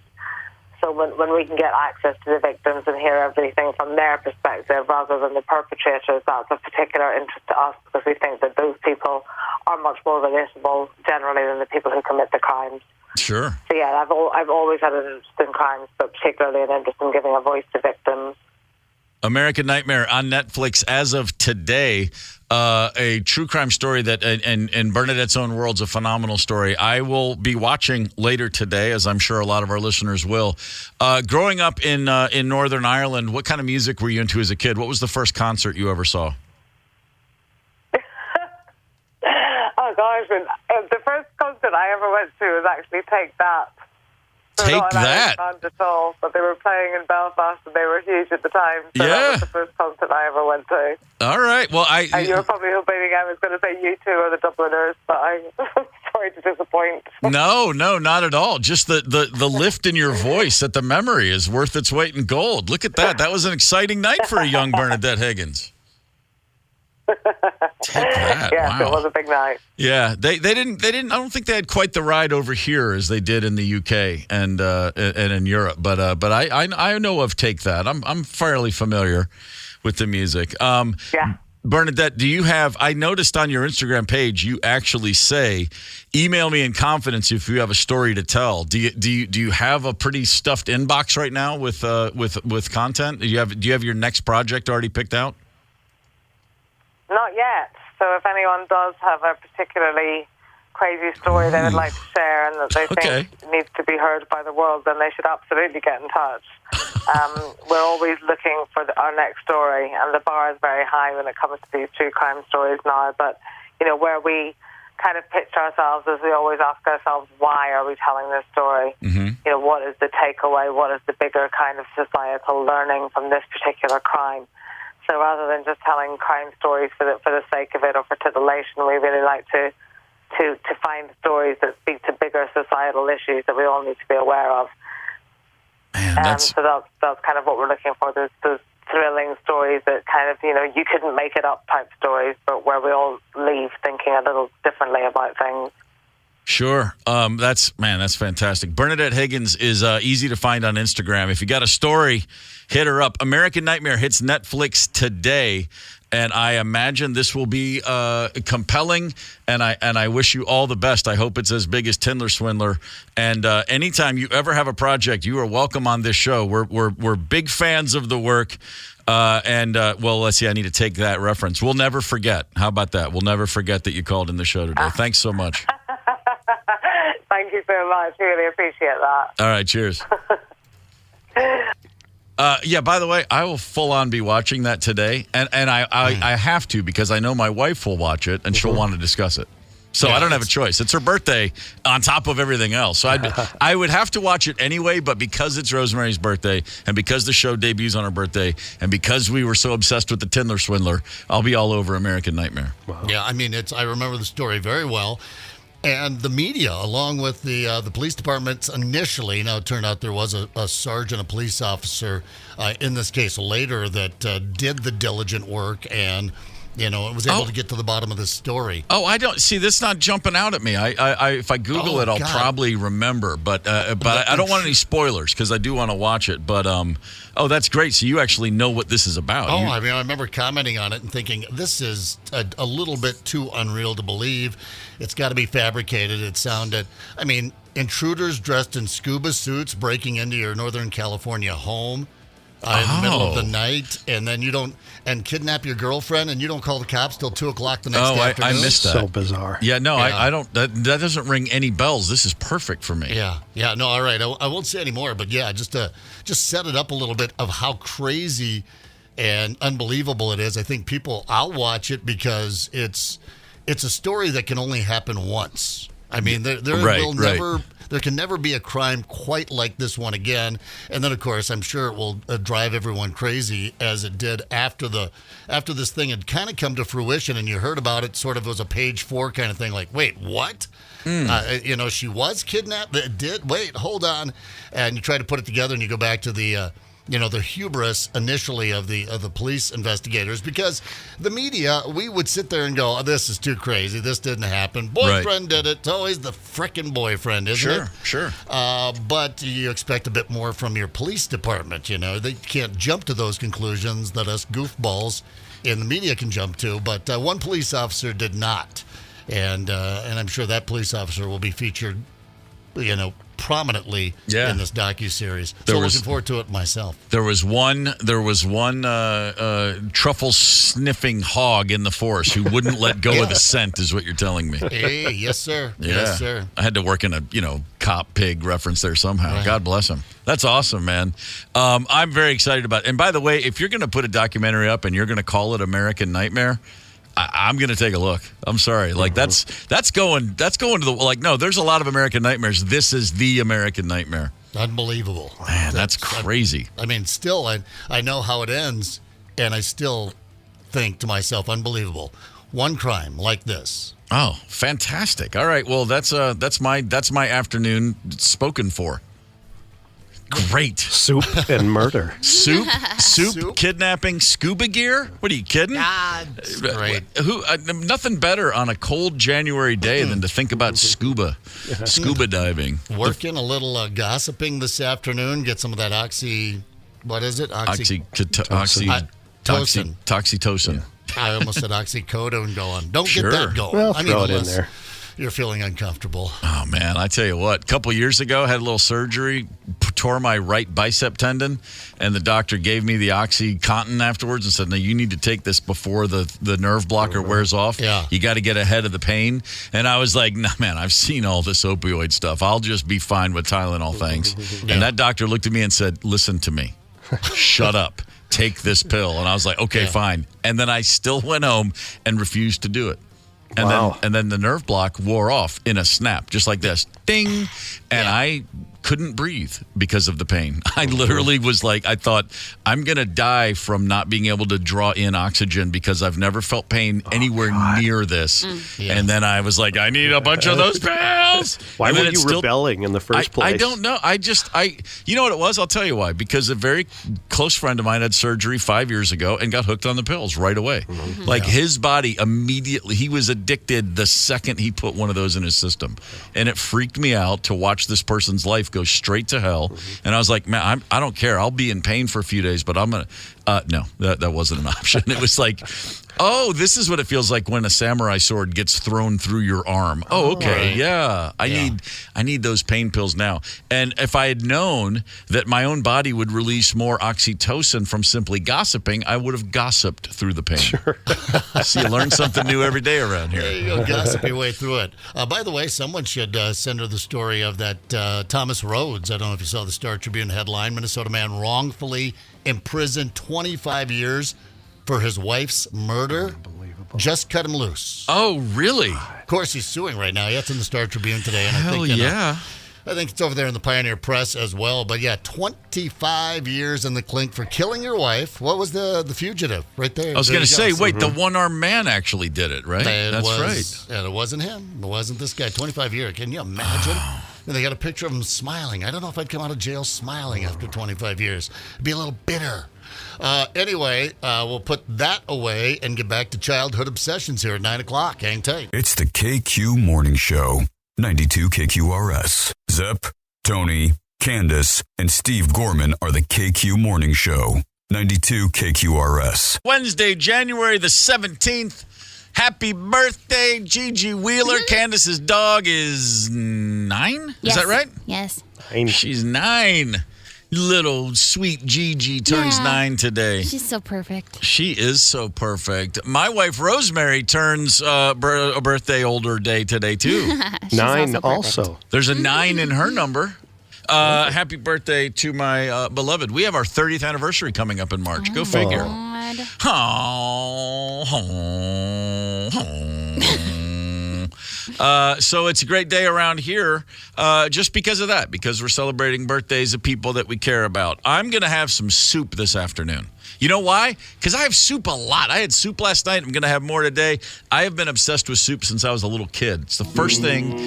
So when we can get access to the victims and hear everything from their perspective rather than the perpetrators, that's of particular interest to us because we think that those people are much more relatable generally than the people who commit the crimes. Sure. So yeah, I've always had an interest in crimes, but particularly an interest in giving a voice to victims. American Nightmare on Netflix as of today. A true crime story that, and Bernadette's Own World's a phenomenal story. I will be watching later today, as I'm sure a lot of our listeners will. Growing up in Northern Ireland, what kind of music were you into as a kid? What was the first concert you ever saw? Oh gosh, the first concert I ever went to was actually Take That. So Take not an That. Irish band at all, but they were playing in Belfast and they were huge at the time. So that was the first concert I ever went to. All right. Well, and you were probably hoping I was going to say U2 or the Dubliners, but I'm sorry to disappoint. No, not at all. Just the lift in your voice at the memory is worth its weight in gold. Look at that. That was an exciting night for a young Bernadette Higgins. Take that. Yes, wow. It was a big night. Yeah, they didn't. I don't think they had quite the ride over here as they did in the UK and in Europe. But I know of Take That. I'm fairly familiar with the music. Yeah. Bernadette, do you have? I noticed on your Instagram page you actually say, "Email me in confidence if you have a story to tell." Do you have a pretty stuffed inbox right now with content? Do you have your next project already picked out? Not yet. So if anyone does have a particularly crazy story they would like to share and that they think needs to be heard by the world, then they should absolutely get in touch. We're always looking for our next story, and the bar is very high when it comes to these true crime stories now. But, where we kind of pitch ourselves is we always ask ourselves, why are we telling this story? Mm-hmm. What is the takeaway? What is the bigger kind of societal learning from this particular crime? So rather than just telling crime stories for the sake of it or for titillation, we really like to find stories that speak to bigger societal issues that we all need to be aware of. Man, so that's kind of what we're looking for. Those thrilling stories that kind of, you couldn't make it up type stories, but where we all leave thinking a little differently about things. Sure. That's fantastic. Bernadette Higgins is easy to find on Instagram. If you got a story, hit her up. American Nightmare hits Netflix today, and I imagine this will be compelling, and I wish you all the best. I hope it's as big as Tindler Swindler. And anytime you ever have a project, you are welcome on this show. We're big fans of the work. Well, let's see. I need to take that reference. We'll never forget. How about that? We'll never forget that you called in the show today. Thanks so much. Thank you so much. Really appreciate that. All right. Cheers. Yeah, by the way, I will full on be watching that today. And I have to because I know my wife will watch it and she'll want to discuss it. So I don't have a choice. It's her birthday on top of everything else. So I would have to watch it anyway, but because it's Rosemary's birthday and because the show debuts on her birthday and because we were so obsessed with the Tindler Swindler, I'll be all over American Nightmare. Wow. Yeah, I mean, I remember the story very well. And the media, along with the police departments initially, now it turned out there was a sergeant, a police officer in this case later that did the diligent work and was able to get to the bottom of this story. Oh, I don't see this. Not jumping out at me. I if I Google it, I'll probably remember. But I don't want any spoilers because I do want to watch it. But that's great. So you actually know what this is about. I remember commenting on it and thinking this is a little bit too unreal to believe. It's got to be fabricated. It sounded. Intruders dressed in scuba suits breaking into your Northern California home. In the middle of the night, and then and kidnap your girlfriend, and you don't call the cops till 2:00 the next afternoon. I missed that. So bizarre. Yeah, no, yeah. I don't. That doesn't ring any bells. This is perfect for me. Yeah. No, all right. I won't say any more, but yeah, just set it up a little bit of how crazy and unbelievable it is. I think I'll watch it because it's a story that can only happen once. There can never be a crime quite like this one again. And then, of course, I'm sure it will drive everyone crazy as it did after this thing had kind of come to fruition and you heard about it sort of as a page 4 kind of thing. Like, wait, what? She was kidnapped? Wait, hold on. And you try to put it together and you go back to the hubris initially of the police investigators, because the media, we would sit there and go, this is too crazy. This didn't happen. Boyfriend did it. It's always the frickin' boyfriend, isn't it? Sure. But you expect a bit more from your police department. They can't jump to those conclusions that us goofballs in the media can jump to. But one police officer did not. And I'm sure that police officer will be featured, prominently in this docuseries. Looking forward to it myself. There was one truffle sniffing hog in the force who wouldn't let go of the scent, is what you're telling me. Hey, yes, sir. Yeah. Yes, sir. I had to work in a cop pig reference there somehow. Right. God bless him. That's awesome, man. I'm very excited about it. And by the way, if you're going to put a documentary up and you're going to call it American Nightmare, I'm going to take a look. I'm sorry. Like that's going to the, no, there's a lot of American nightmares. This is the American nightmare. Unbelievable. Man, that's crazy. Still, I know how it ends, and I still think to myself, unbelievable. One crime like this. Oh, fantastic. All right. Well, that's my afternoon spoken for. Great. Soup and murder. Soup, kidnapping, scuba gear? What are you kidding? Great. Nothing better on a cold January day than to think about scuba diving. Working a little gossiping this afternoon. Get some of that Oxytocin. I almost said oxycodone going. Don't get that going. Well, throw it in there. You're feeling uncomfortable. Oh, man, I tell you what. A couple years ago, I had a little surgery, tore my right bicep tendon, and the doctor gave me the OxyContin afterwards and said, no, you need to take this before the nerve blocker wears off. Yeah. You got to get ahead of the pain. And I was like, no, man, I've seen all this opioid stuff. I'll just be fine with Tylenol, thanks. And that doctor looked at me and said, listen to me. Shut up. Take this pill. And I was like, okay, fine. And then I still went home and refused to do it. And then the nerve block wore off in a snap, just like this. Ding. And I couldn't breathe because of the pain. I literally was like, I thought, I'm going to die from not being able to draw in oxygen because I've never felt pain anywhere near this. Yeah. And then I was like, I need a bunch of those pills. Why were you rebelling in the first place? I don't know. You know what it was? I'll tell you why. Because a very close friend of mine had surgery 5 years ago and got hooked on the pills right away. Mm-hmm. His body immediately, he was addicted the second he put one of those in his system. And it freaked me out to watch this person's life go straight to hell. And I was like, man, I don't care. I'll be in pain for a few days, but I'm going to, no, that wasn't an option. It was like, oh, this is what it feels like when a samurai sword gets thrown through your arm. Oh, okay. Right. Yeah. I need those pain pills now. And if I had known that my own body would release more oxytocin from simply gossiping, I would have gossiped through the pain. Sure. So you learn something new every day around here. There you go. Gossip your way through it. By the way, someone should send her the story of that Thomas Rhodes. I don't know if you saw the Star Tribune headline. Minnesota man wrongfully imprisoned 25 years for his wife's murder. Unbelievable. Just cut him loose. Oh, really? Of course, he's suing right now. Yeah, it's in the Star Tribune today. And Hell I think, yeah. I think it's over there in the Pioneer Press as well. But yeah, 25 years in the clink for killing your wife. What was the fugitive right there? I was going to say, wait, the one-armed man actually did it, right? That's right. And it wasn't him. It wasn't this guy. 25 years. Can you imagine? And they got a picture of him smiling. I don't know if I'd come out of jail smiling after 25 years. I'd be a little bitter. Anyway, we'll put that away and get back to childhood obsessions here at 9 o'clock. Hang tight. It's the KQ Morning Show. 92 KQRS. Zep, Tony, Candace, and Steve Gorman are the KQ Morning Show. 92 KQRS. Wednesday, January the 17th. Happy birthday, Gigi Wheeler. Candace's dog is 9? Yes. Is that right? Yes. 9. She's 9. Little sweet Gigi turns 9 today. She's so perfect. She is so perfect. My wife Rosemary turns a birthday older day today too. 9 also. There's a 9 in her number. Happy birthday to my beloved. We have our 30th anniversary coming up in March. Go figure. So it's a great day around here just because of that, because we're celebrating birthdays of people that we care about. I'm going to have some soup this afternoon. You know why? Because I have soup a lot. I had soup last night. I'm going to have more today. I have been obsessed with soup since I was a little kid. It's the first thing.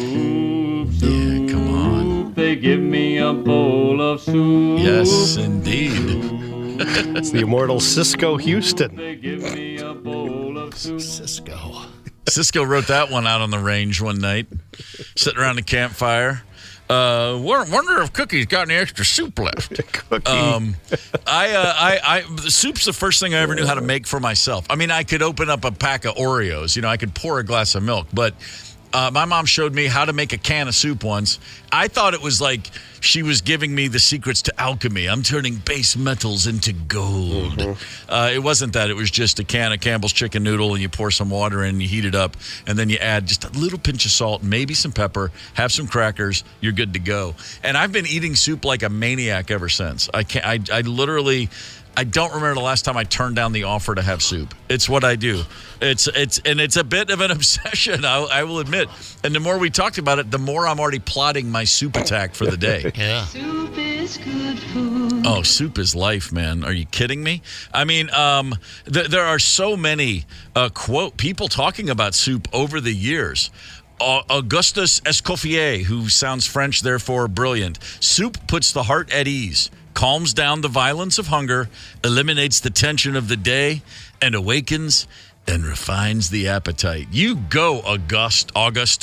Yeah, come on. They give me a bowl of soup. Yes, indeed. It's the immortal Cisco Houston. They give me a bowl of soup. Cisco wrote that one out on the range one night, sitting around the campfire. Wonder if Cookie's got any extra soup left. Soup's the first thing I ever knew how to make for myself. I mean, I could open up a pack of Oreos. You know, I could pour a glass of milk, but my mom showed me how to make a can of soup once. I thought it was like she was giving me the secrets to alchemy. I'm turning base metals into gold. It wasn't that. It was just a can of Campbell's chicken noodle, and you pour some water in, you heat it up, and then you add just a little pinch of salt, maybe some pepper, have some crackers, you're good to go. And I've been eating soup like a maniac ever since. I literally... I don't remember the last time I turned down the offer to have soup. It's what I do. It's a bit of an obsession, I will admit. And the more we talked about it, the more I'm already plotting my soup attack for the day. Yeah. Soup is good food. Oh, soup is life, man. Are you kidding me? I mean, there are so many people talking about soup over the years. Augustus Escoffier, who sounds French, therefore brilliant. Soup puts the heart at ease, calms down the violence of hunger, eliminates the tension of the day, and awakens and refines the appetite. You go, August. I don't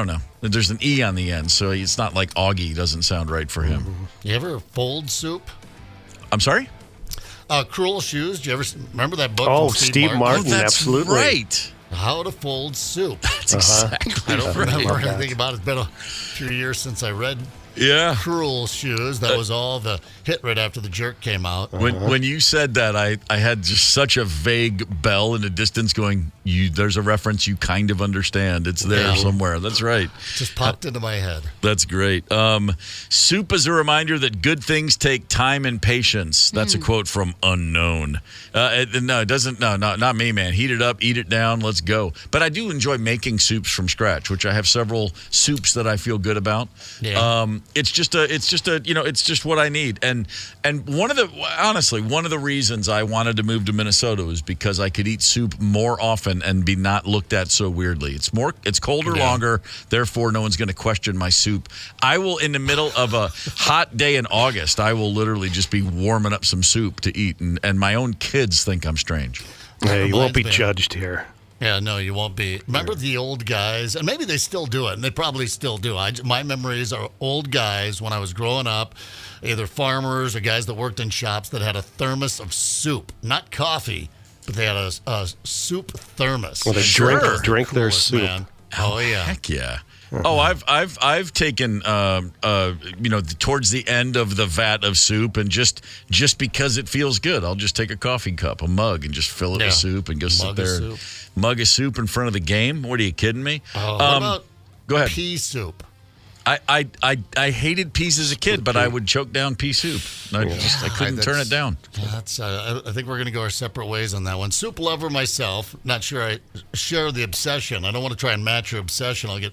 know. There's an E on the end, so it's not like Augie doesn't sound right for him. You ever fold soup? I'm sorry? Cruel Shoes. Do you ever remember that book? Oh, from Steve Martin, that's absolutely. Right. How to Fold Soup. That's exactly I don't right. remember anything about it. It's been a few years since I read Cruel Shoes. That was all the hit right after The Jerk came out. When you said that, I had just such a vague bell in the distance going, there's a reference you kind of understand. It's there somewhere. That's right. Just popped into my head. That's great. Soup is a reminder that good things take time and patience. That's a quote from Unknown. No, it doesn't. No, not me, man. Heat it up, eat it down, let's go. But I do enjoy making soups from scratch, which I have several soups that I feel good about. Yeah. It's just what I need. And one of the reasons I wanted to move to Minnesota was because I could eat soup more often and be not looked at so weirdly. It's colder longer, therefore no one's going to question my soup. I will, in the middle of a hot day in August, I will literally just be warming up some soup to eat, and my own kids think I'm strange. Yeah, you won't be judged here. Yeah, no, you won't be. Remember the old guys, and maybe they still do it, and they probably still do. My memories are old guys when I was growing up, either farmers or guys that worked in shops that had a thermos of soup, not coffee, but they had a soup thermos. Well, they drink their soup. Man. Oh yeah, heck yeah. Oh, I've taken towards the end of the vat of soup, and just because it feels good, I'll just take a coffee cup, a mug, and just fill it with soup and go sit there. Mug of soup in front of the game. What are you kidding me? What about go ahead. Pea soup? I hated peas as a kid, but I would choke down pea soup. I couldn't turn it down. That's I think we're going to go our separate ways on that one. Soup lover myself. Not sure I share the obsession. I don't want to try and match your obsession. I'll get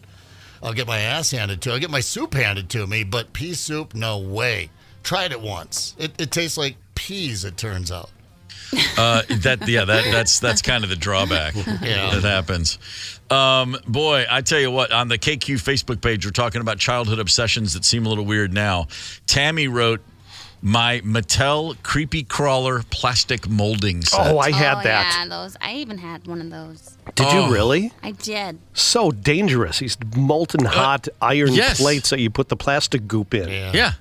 I'll get my ass handed to. I'll get my soup handed to me, but pea soup, no way. Tried it once. It tastes like peas, it turns out. That's kind of the drawback that happens. Boy, I tell you what, on the KQ Facebook page, we're talking about childhood obsessions that seem a little weird now. Tammy wrote, my Mattel creepy crawler plastic molding set. Oh, I had that. Yeah, those. I even had one of those. Did you really? I did. So dangerous. These molten hot iron yes. plates that you put the plastic goop in. Yeah.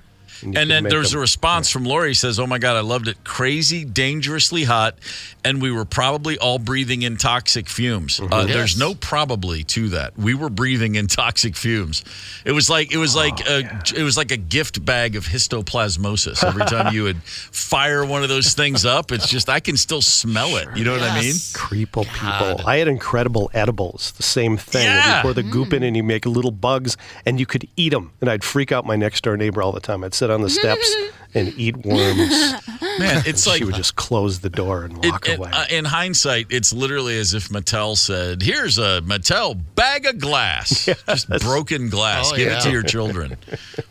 And then there's a response from Lori. Says, oh, my God, I loved it. Crazy, dangerously hot, and we were probably all breathing in toxic fumes. There's no probably to that. We were breathing in toxic fumes. It was like a gift bag of histoplasmosis. Every time you would fire one of those things up, it's just I can still smell it. You know what I mean? Creeple people. I had incredible edibles. The same thing. Yeah. You pour the goop in and you make little bugs, and you could eat them. And I'd freak out my next door neighbor all the time. I'd sit on the steps and eat worms. Man, it's like she would just close the door and walk away. In hindsight, it's literally as if Mattel said, here's a Mattel bag of glass. Yes. Just broken glass. Give it to your children.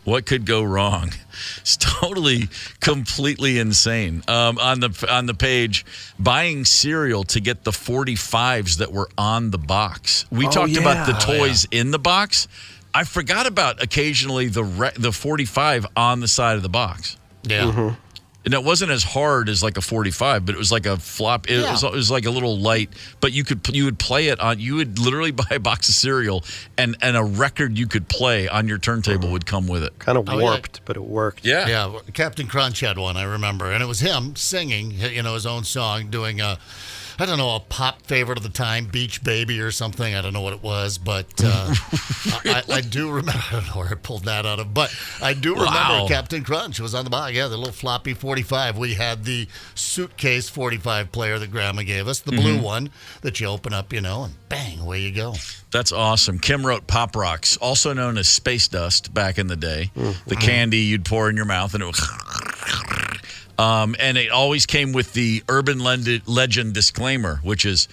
What could go wrong? It's totally, completely insane. On the page, buying cereal to get the 45s that were on the box. We talked about the toys in the box. I forgot about occasionally the 45 on the side of the box. Yeah. And it wasn't as hard as like a 45, but it was like a flop. It was like a little light, but you would play it on. You would literally buy a box of cereal, and a record you could play on your turntable would come with it. Kind of warped, but it worked. Yeah. Captain Crunch had one, I remember, and it was him singing, his own song, doing a pop favorite of the time, Beach Baby or something. I don't know what it was, but I do remember. I don't know where I pulled that out of, but I do remember Captain Crunch was on the box. Yeah, the little floppy 45. We had the suitcase 45 player that Grandma gave us, the blue one that you open up, and bang, away you go. That's awesome. Kim wrote Pop Rocks, also known as space dust back in the day. The candy you'd pour in your mouth, and it would... and it always came with the urban legend disclaimer, which is,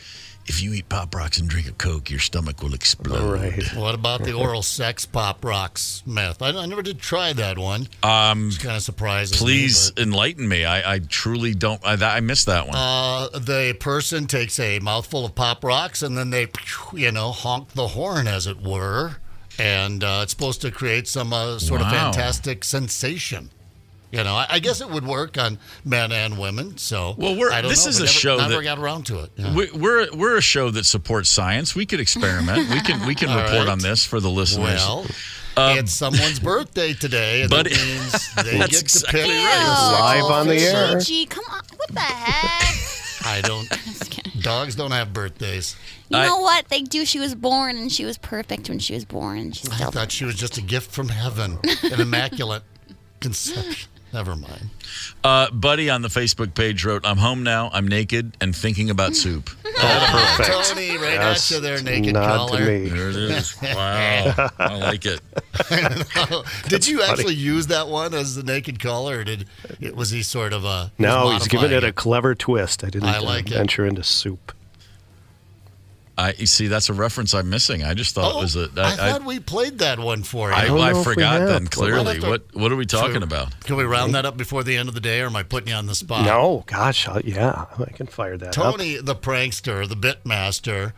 if you eat Pop Rocks and drink a Coke, your stomach will explode. All right. What about the oral sex Pop Rocks myth? I never did try that one. It's kind of surprising. Please enlighten me. I truly don't. I missed that one. The person takes a mouthful of Pop Rocks and then they, honk the horn, as it were, and it's supposed to create some sort of fantastic sensation. I guess it would work on men and women. So, this is a show that never got around to it. Yeah. We're a show that supports science. We could experiment. We can report on this for the listeners. Well, it's someone's birthday today, and but that means they that's get exactly to pick live on the air. Gigi, come on! What the heck? I don't. Dogs don't have birthdays. You know what? They do. She was born, and she was perfect when she was born. I thought she was just a gift from heaven, an immaculate conception. Never mind. Buddy on the Facebook page wrote, I'm home now, I'm naked, and thinking about soup. Perfect. Tony, right at you there, naked Not caller. to me. There it is. Wow. I like it. Did you actually use that one as the naked caller, or was he sort of a... No, he's giving it a clever twist. I didn't venture into soup. You see, that's a reference I'm missing. I just thought it was I thought we played that one for you. I forgot then, clearly. What are we talking about? Can we round that up before the end of the day, or am I putting you on the spot? No, gosh, yeah, I can fire that up. Tony, the prankster, the bit master,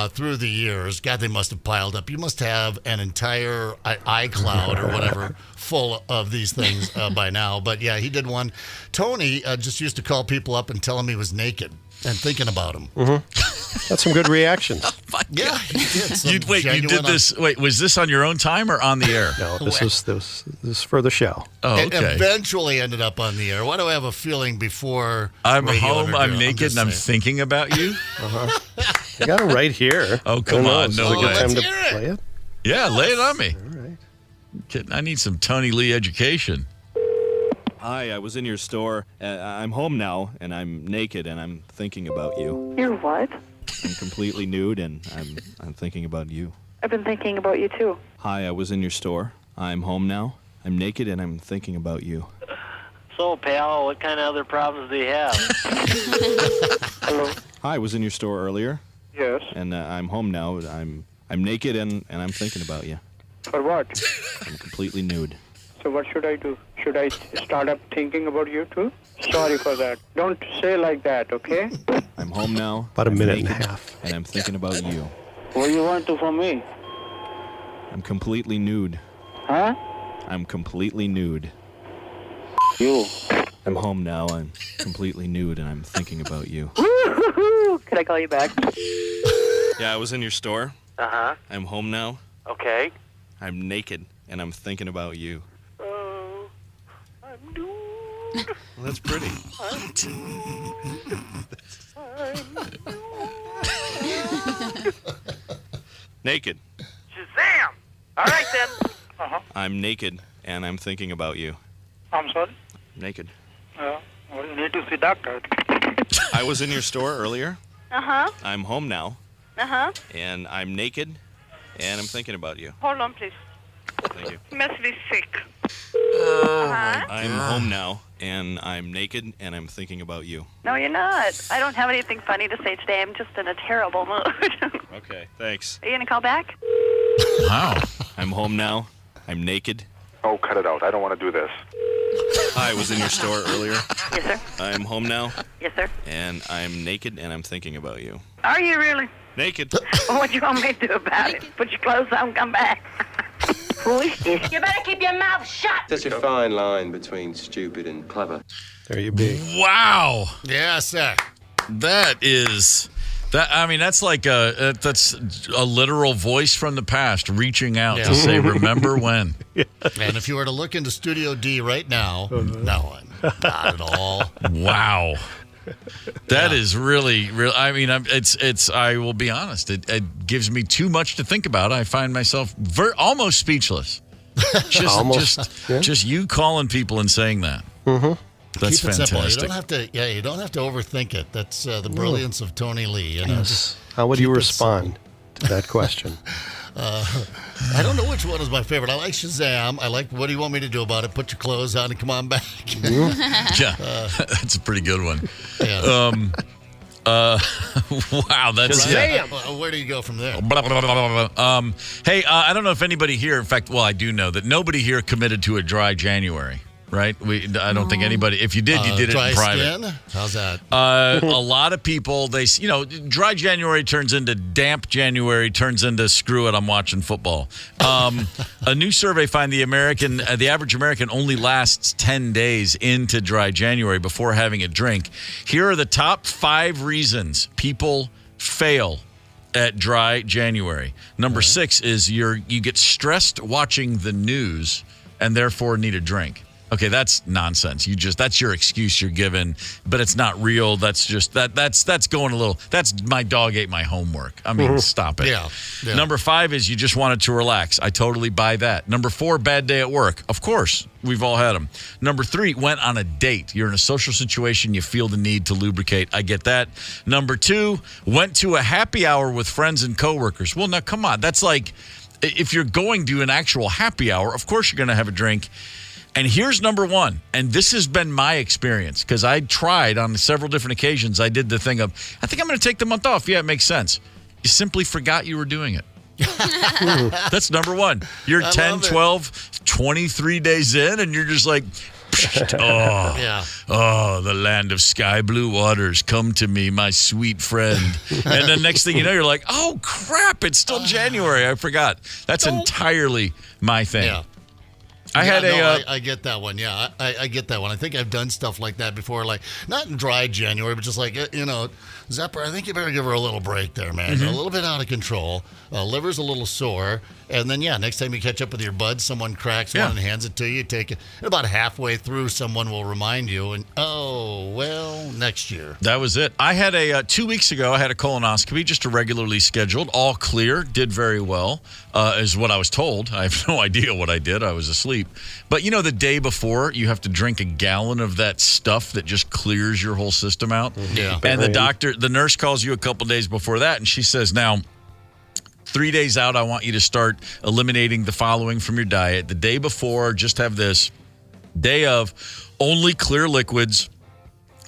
through the years, God, they must have piled up. You must have an entire iCloud or whatever full of these things by now. But yeah, he did one. Tony just used to call people up and tell them he was naked and thinking about them. That's some good reactions. Yeah, he did. You did this. Wait, was this on your own time or on the air? No, this was for the show. Oh, It okay. eventually ended up on the air. Why do I have a feeling before I'm radio home, interview? I'm naked, and I'm thinking about you? I got it right here. Oh, come on. Is No it a good way. time to Let's hear it. play it? Yeah, lay it on me. All right. I need some Tony Lee education. Hi, I was in your store. I'm home now, and I'm naked, and I'm thinking about you. You're what? I'm completely nude, and I'm thinking about you. I've been thinking about you, too. Hi, I was in your store. I'm home now. I'm naked, and I'm thinking about you. So, pal, what kind of other problems do you have? Hello? Hi, I was in your store earlier. Yes. And I'm home now. I'm naked, and I'm thinking about you. For what? I'm completely nude. So what should I do? Should I start up thinking about you too? Sorry for that. Don't say like that, okay? I'm home now. About a I'm minute and a naked, half. And I'm thinking about you. What do you want to from me? I'm completely nude. Huh? I'm completely nude. You. I'm home now. I'm completely nude, and I'm thinking about you. Can I call you back? Yeah, I was in your store. Uh-huh. I'm home now. Okay. I'm naked, and I'm thinking about you. I'm nude. Well, that's pretty. Naked. Shazam! All right, then. Uh-huh. I'm naked, and I'm thinking about you. I'm sorry? Naked. Well, you need to see doctor. I was in your store earlier. Uh-huh. I'm home now, Uh-huh. and I'm naked, and I'm thinking about you. Hold on, please. Thank you. You must be sick. I'm home now, and I'm naked, and I'm thinking about you. No, you're not. I don't have anything funny to say today. I'm just in a terrible mood. Okay, thanks. Are you going to call back? Wow. I'm home now. I'm naked. Oh, cut it out. I don't want to do this. I was in your store earlier. Yes, sir. I'm home now, Yes, sir. and I'm naked, and I'm thinking about you. Are you really? Naked. What you want me to do about it? Put your clothes on and come back. Who is this? You better keep your mouth shut. Such a fine line between stupid and clever. There you be. Wow. Yes, sir. That is that. I mean, that's like that's a literal voice from the past reaching out to say, "Remember when?" And if you were to look into Studio D right now, no, not at all. Wow. That is really. I mean, it's. I will be honest. It gives me too much to think about. I find myself almost speechless. Just you calling people and saying that. Mm-hmm. That's Keep it fantastic. simple. You don't have to. Yeah, you don't have to overthink it. That's the brilliance of Tony Lee. You know, just How would you keep it respond to that question? I don't know which one is my favorite. I like Shazam. I like what do you want me to do about it? Put your clothes on and come on back. Yeah, that's a pretty good one. Yeah. Wow, that's Where do you go from there? Hey, I don't know if anybody here, in fact, well, I do know that nobody here committed to a dry January, right? I don't think anybody. If you did, you did it dry in private. Skin? How's that? A lot of people, dry January turns into damp January, turns into screw it, I'm watching football. A new survey finds the average American only lasts 10 days into dry January before having a drink. Here are the top 5 reasons people fail at dry January. Number 6 is you get stressed watching the news and therefore need a drink. Okay, that's nonsense. That's your excuse you're given, but it's not real. That's just that's going a little. That's my dog ate my homework. I mean, stop it. Yeah. Number 5 is you just wanted to relax. I totally buy that. Number 4, bad day at work. Of course, we've all had them. Number 3, went on a date. You're in a social situation. You feel the need to lubricate. I get that. Number 2, went to a happy hour with friends and coworkers. Well, now come on. That's like if you're going to an actual happy hour, of course you're going to have a drink. And here's number 1, and this has been my experience because I tried on several different occasions. I did the thing of, I think I'm going to take the month off. Yeah, it makes sense. You simply forgot you were doing it. That's number 1. You're 10, 12, 23 days in, and you're just like, the land of sky blue waters, come to me, my sweet friend. And then next thing you know, you're like, oh, crap, it's still January. I forgot. That's entirely my thing. Yeah. I get that one. Yeah, I get that one. I think I've done stuff like that before, like not in dry January, but just like, Zepper, I think you better give her a little break there, man. You're a little bit out of control. Liver's a little sore. And then, next time you catch up with your buds, someone cracks one and hands it to you. Take it. And about halfway through, someone will remind you. And, next year. That was it. I had 2 weeks ago, I had a colonoscopy, just a regularly scheduled, all clear, did very well, is what I was told. I have no idea what I did. I was asleep. But, the day before, you have to drink a gallon of that stuff that just clears your whole system out. Yeah. And the nurse calls you a couple days before that, and she says, now, 3 days out, I want you to start eliminating the following from your diet. The day before, just have this. Day of, only clear liquids.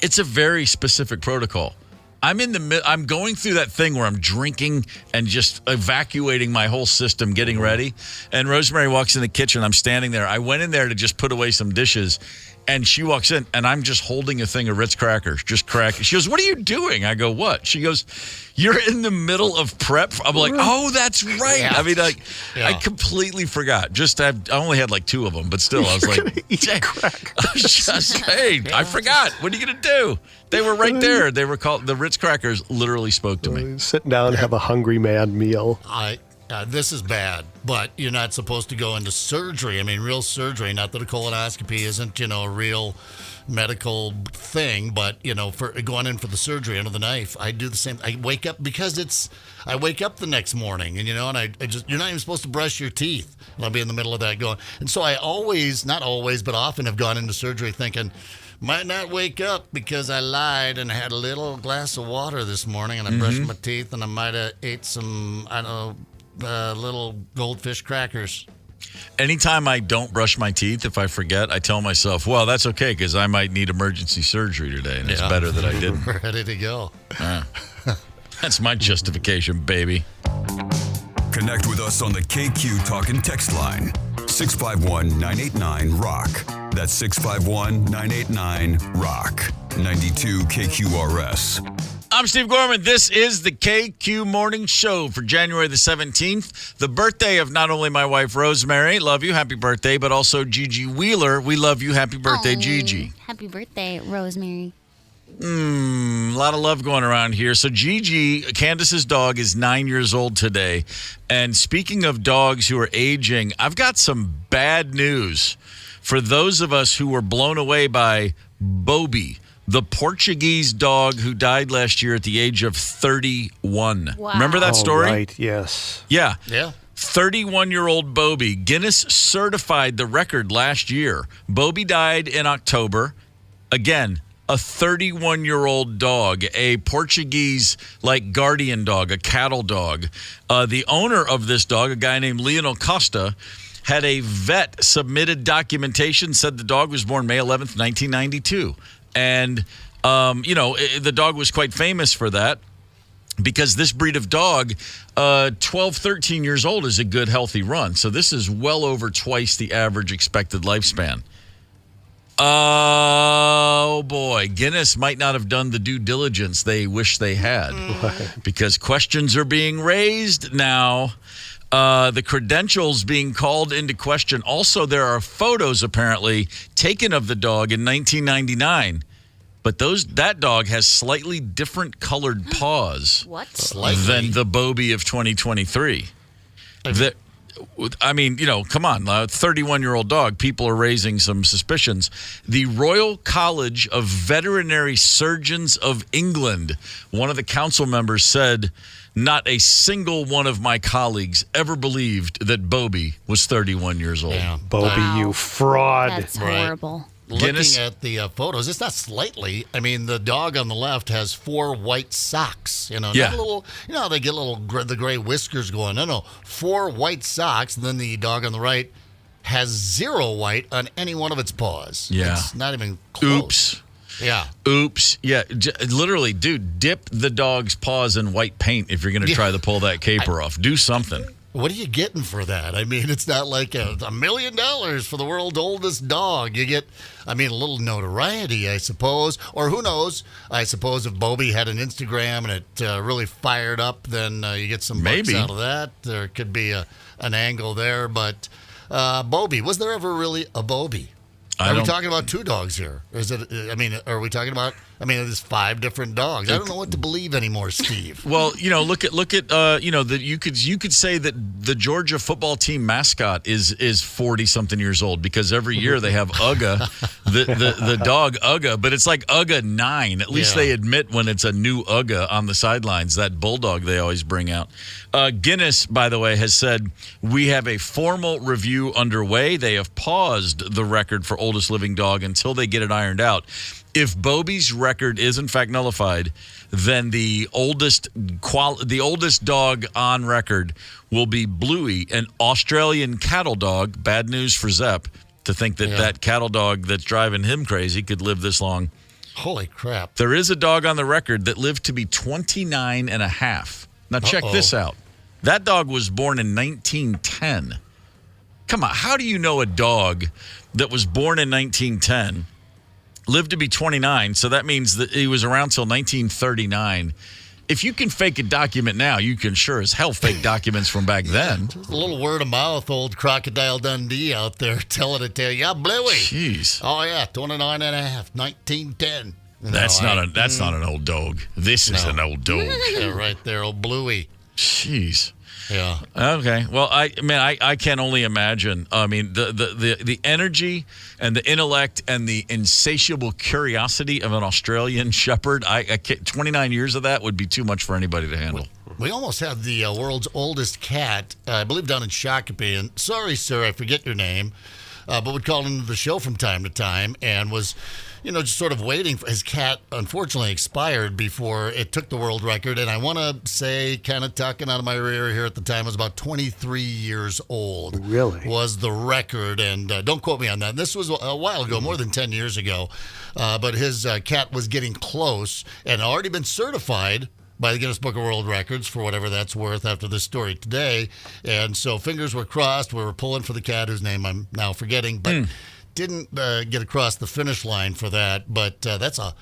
It's a very specific protocol. I'm going through that thing where I'm drinking and just evacuating my whole system, getting ready. And Rosemary walks in the kitchen. I'm standing there. I went in there to just put away some dishes. And she walks in, and I'm just holding a thing of Ritz crackers, just cracking. She goes, "What are you doing?" I go, "What?" She goes, "You're in the middle of prep." I'm like, "Oh, that's right." Yeah. I mean, I completely forgot. I only had like 2 of them, but still, I was like, I forgot. What are you going to do? They were right there. They were called, the Ritz crackers literally spoke to me. Sit down, have a hungry man meal. This is bad, but you're not supposed to go into surgery. I mean, real surgery. Not that a colonoscopy isn't, a real medical thing, but, for going in for the surgery under the knife, I do the same. I wake up because I wake up the next morning, and, and I just, you're not even supposed to brush your teeth. And I'll be in the middle of that going. And so I always, not always, but often have gone into surgery thinking, might not wake up because I lied and I had a little glass of water this morning and I brushed my teeth and I might have ate some, little goldfish crackers. Anytime I don't brush my teeth, if I forget, I tell myself, well, that's okay because I might need emergency surgery today, and it's better that I didn't. Ready to go. That's my justification, baby. Connect with us on the KQ Talk and Text line, 651-989-ROCK. That's 651-989-ROCK. 92 KQRS. I'm Steve Gorman. This is the KQ Morning Show for January the 17th, the birthday of not only my wife, Rosemary, love you, happy birthday, but also Gigi Wheeler. We love you, happy birthday, Gigi. Happy birthday, Rosemary. A lot of love going around here. So Gigi, Candace's dog, is 9 years old today. And speaking of dogs who are aging, I've got some bad news for those of us who were blown away by Bobby, the Portuguese dog who died last year at the age of 31. Wow. Remember that story? Right, yes. Yeah. 31-year-old Bobby. Guinness certified the record last year. Bobby died in October. Again, a 31-year-old dog, a Portuguese, guardian dog, a cattle dog. The owner of this dog, a guy named Lionel Costa, had a vet submitted documentation, said the dog was born May 11th, 1992. And, the dog was quite famous for that because this breed of dog, 12, 13 years old is a good, healthy run. So this is well over twice the average expected lifespan. Oh, boy. Guinness might not have done the due diligence they wish they had because questions are being raised now. The credentials being called into question. Also, there are photos apparently taken of the dog in 1999, but that dog has slightly different colored paws than the Bobby of 2023. Come on, 31-year-old dog. People are raising some suspicions. The Royal College of Veterinary Surgeons of England, one of the council members said, not a single one of my colleagues ever believed that Bobby was 31 years old. Yeah, Bobby, you fraud. That's horrible. Looking at the photos, it's not slightly. I mean, the dog on the left has 4 white socks. Not a little. They get the gray whiskers going. No, 4 white socks, and then the dog on the right has 0 white on any one of its paws. Yeah, it's not even close. Oops. Yeah. Oops. Yeah. Literally, dude, dip the dog's paws in white paint if you're going to try to pull that caper off. Do something. What are you getting for that? I mean, it's not like $1 million for the world's oldest dog. You get, a little notoriety, I suppose. Or who knows? I suppose if Bobby had an Instagram and it really fired up, then you get some bucks out of that. There could be an angle there. But Bobby, was there ever really a Bobby? Are we talking about 2 dogs here? Is it? Are we talking about? There's 5 different dogs. I don't know what to believe anymore, Steve. Well, look at you could say that the Georgia football team mascot is 40-something years old because every year they have Ugga, the dog Ugga, but it's like Ugga 9. At least they admit when it's a new Ugga on the sidelines. That bulldog they always bring out. Guinness, by the way, has said we have a formal review underway. They have paused the record for oldest living dog until they get it ironed out. If Bobby's record is in fact nullified, then the oldest dog on record will be Bluey, an Australian cattle dog. Bad news for Zepp to think that cattle dog that's driving him crazy could live this long. Holy crap. There is a dog on the record that lived to be 29 and a half. Now, check this out. That dog was born in 1910. Come on, how do you know a dog that was born in 1910 lived to be 29? So that means that he was around till 1939. If you can fake a document now, you can sure as hell fake documents from back then. Just a little word of mouth, old Crocodile Dundee out there telling it to you. Yeah, Bluey. Jeez. Oh, yeah, 29 and a half, 1910. That's not an old dog. This is an old dog. Yeah, right there, old Bluey. Jeez. Yeah. Okay. Well, I can only imagine. I mean, the energy and the intellect and the insatiable curiosity of an Australian Shepherd. 29 years of that would be too much for anybody to handle. We almost have the world's oldest cat, I believe, down in Shakopee. And sorry, sir, I forget your name, but would call into the show from time to time and was, just sort of waiting for his cat. Unfortunately, expired before it took the world record. And I want to say, kind of talking out of my rear here at the time, was about 23 years old. Really? Was the record. And don't quote me on that. This was a while ago, more than 10 years ago. But his cat was getting close and already been certified by the Guinness Book of World Records for whatever that's worth after this story today. And so fingers were crossed. We were pulling for the cat whose name I'm now forgetting, but didn't get across the finish line for that. But that's a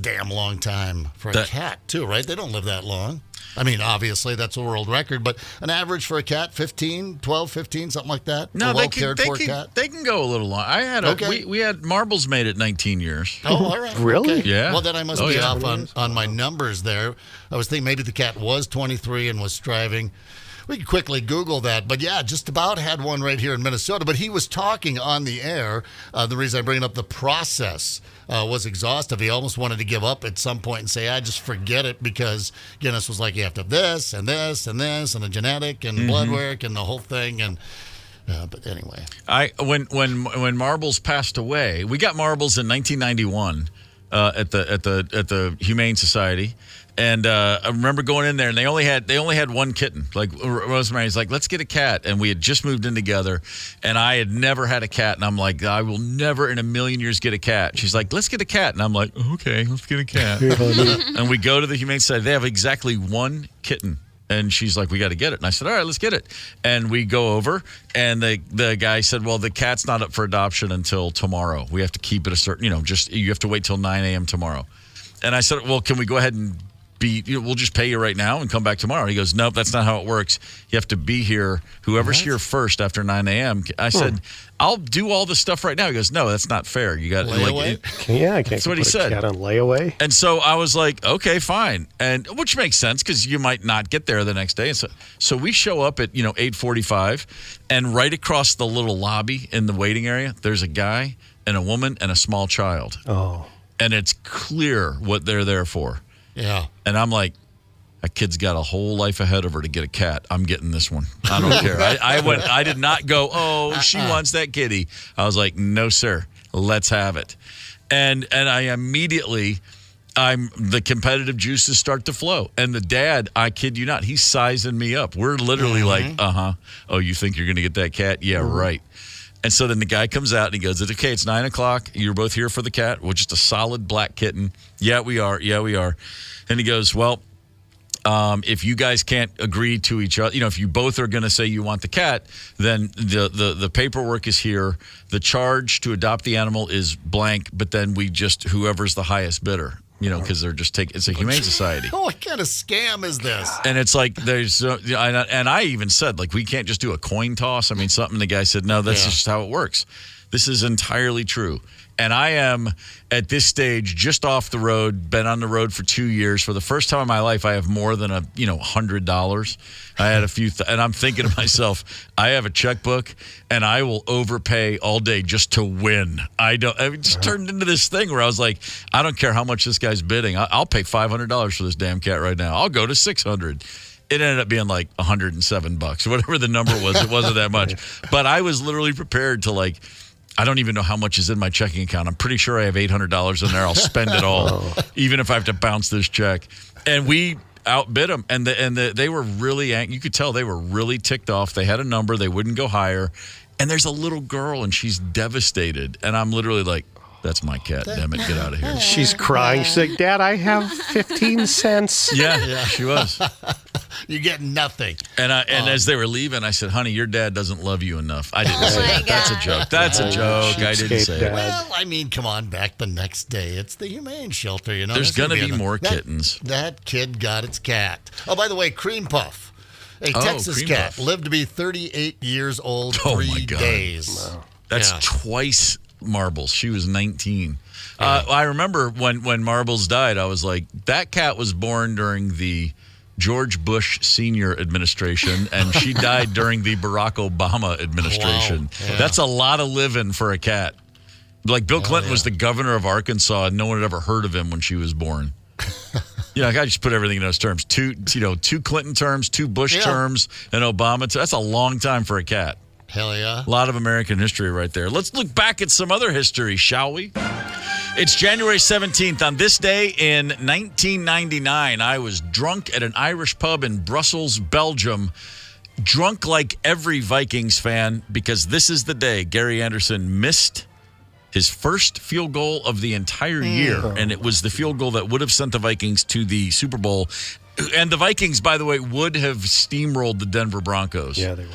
damn long time for a cat, too, right? They don't live that long. I mean, obviously, that's a world record, but an average for a cat, 15, 12, 15, something like that? No, they can go a little long. I had we had marbles made at 19 years. Oh, all right. Really? Okay. Yeah. Well, then I must be off on my numbers there. I was thinking maybe the cat was 23 and was striving. We could quickly Google that. But, yeah, just about had one right here in Minnesota. But he was talking on the air. The reason I bring up the process was exhaustive. He almost wanted to give up at some point and say, just forget it, because Guinness was like, you have to have this and this and this and the genetic and blood work and the whole thing. And but anyway. When Marbles passed away, we got Marbles in 1991 at the Humane Society. And I remember going in there, and they only had one kitten. Like, Rosemary's like, let's get a cat. And we had just moved in together, and I had never had a cat. And I'm like, I will never in a million years get a cat. She's like, let's get a cat. And I'm like, okay, let's get a cat. And we go to the Humane Society. They have exactly one kitten. And she's like, we got to get it. And I said, all right, let's get it. And we go over, and the guy said, well, the cat's not up for adoption until tomorrow. We have to keep it a certain, you have to wait till 9 a.m. tomorrow. And I said, well, can we go ahead and we'll just pay you right now and come back tomorrow. He goes, nope, that's not how it works. You have to be here. Whoever's here first after 9 a.m. I said, I'll do all the stuff right now. He goes, no, that's not fair. You got layaway. I can't. That's what he said. Cat on layaway. And so I was like, okay, fine, and which makes sense because you might not get there the next day. And so we show up at 8:45, and right across the little lobby in the waiting area, there's a guy and a woman and a small child. Oh, and it's clear what they're there for. Yeah. And I'm like, that kid's got a whole life ahead of her to get a cat. I'm getting this one. I don't care. I did not go, she wants that kitty. I was like, no, sir. Let's have it. And I immediately, the competitive juices start to flow. And the dad, I kid you not, he's sizing me up. We're literally like, oh, you think you're going to get that cat? Yeah, right. And so then the guy comes out and he goes, okay, it's 9 o'clock. You're both here for the cat. We're just a solid black kitten. Yeah, we are. Yeah, we are. And he goes, well, if you guys can't agree to each other, if you both are going to say you want the cat, then the paperwork is here. The charge to adopt the animal is blank, but then we just, whoever's the highest bidder. Because they're just it's a humane society. What kind of scam is this? And it's like and I even said, like, we can't just do a coin toss. I mean, something the guy said, no, that's just how it works. This is entirely true. And I am, at this stage, just off the road, been on the road for 2 years. For the first time in my life, I have more than $100. I had a few, and I'm thinking to myself, I have a checkbook, and I will overpay all day just to win. It just turned into this thing where I was like, I don't care how much this guy's bidding. I'll pay $500 for this damn cat right now. I'll go to $600. It ended up being like $107, whatever the number was. It wasn't that much. But I was literally prepared to I don't even know how much is in my checking account. I'm pretty sure I have $800 in there. I'll spend it all, even if I have to bounce this check. And we outbid them, and they were really angry. You could tell they were really ticked off. They had a number. They wouldn't go higher. And there's a little girl, and she's devastated. And I'm literally like, That's my cat. Damn it, get out of here. She's crying. She's like, Dad, I have 15 cents. Yeah, she was. You get nothing. And as they were leaving, I said, honey, your dad doesn't love you enough. I didn't say that. That's a joke. That's a joke. I didn't say it. Well, I mean, come on, back the next day. It's the humane shelter, you know. There's going to be more kittens. That kid got its cat. Oh, by the way, Cream Puff. A Texas cat lived to be 38 years old, 3 days. Wow. That's twice Marbles. She was 19. I remember when Marbles died, I was like, that cat was born during the George Bush Senior administration, and she died during the Barack Obama administration. Wow. Yeah. That's a lot of living for a cat. Like Bill Clinton was the governor of Arkansas, and no one had ever heard of him when she was born. I just put everything in those terms. Two Clinton terms, 2 Bush terms, and Obama. That's a long time for a cat. Hell yeah. A lot of American history right there. Let's look back at some other history, shall we? It's January 17th. On this day in 1999, I was drunk at an Irish pub in Brussels, Belgium. Drunk like every Vikings fan, because this is the day Gary Anderson missed his first field goal of the entire year. And it was the field goal that would have sent the Vikings to the Super Bowl. And the Vikings, by the way, would have steamrolled the Denver Broncos. Yeah, they were.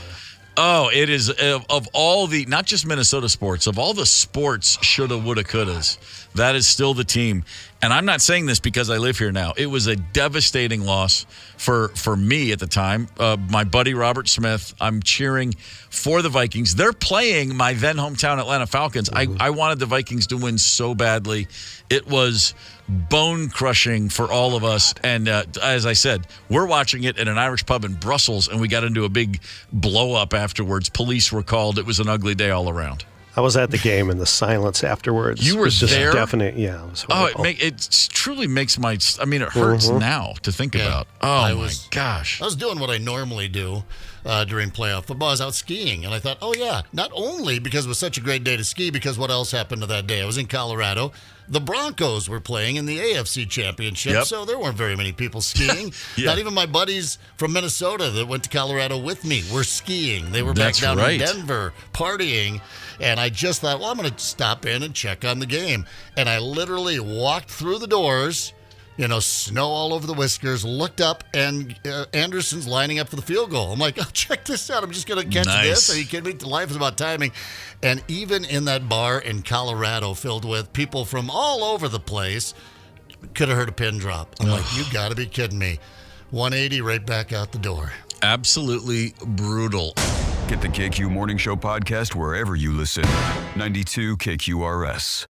Oh, it is of all the, not just Minnesota sports, of all the sports shoulda, woulda, couldas, that is still the team. And I'm not saying this because I live here now. It was a devastating loss for me at the time. My buddy Robert Smith, I'm cheering for the Vikings. They're playing my then hometown Atlanta Falcons. I wanted the Vikings to win so badly. It was bone crushing for all of us. And as I said, we're watching it in an Irish pub in Brussels, and we got into a big blow up afterwards. Police were called. It was an ugly day all around. I was at the game, and the silence afterwards. You were was just there? Definite. Yeah, it was horrible. It truly makes my. I mean, it hurts now to think about. Oh my gosh! I was doing what I normally do during playoff football. I was out skiing, and I thought, oh yeah, not only because it was such a great day to ski, because what else happened to that day? I was in Colorado. The Broncos were playing in the AFC Championship, so there weren't very many people skiing. Not even my buddies from Minnesota that went to Colorado with me were skiing. They were back down in Denver partying, and I just thought, well, I'm going to stop in and check on the game. And I literally walked through the doors, snow all over the whiskers, looked up, and Anderson's lining up for the field goal. I'm like, oh, check this out. I'm just going to catch this. Are you kidding me? Life is about timing. And even in that bar in Colorado filled with people from all over the place, could have heard a pin drop. I'm like, you got to be kidding me. 180 right back out the door. Absolutely brutal. Get the KQ Morning Show podcast wherever you listen. 92 KQRS.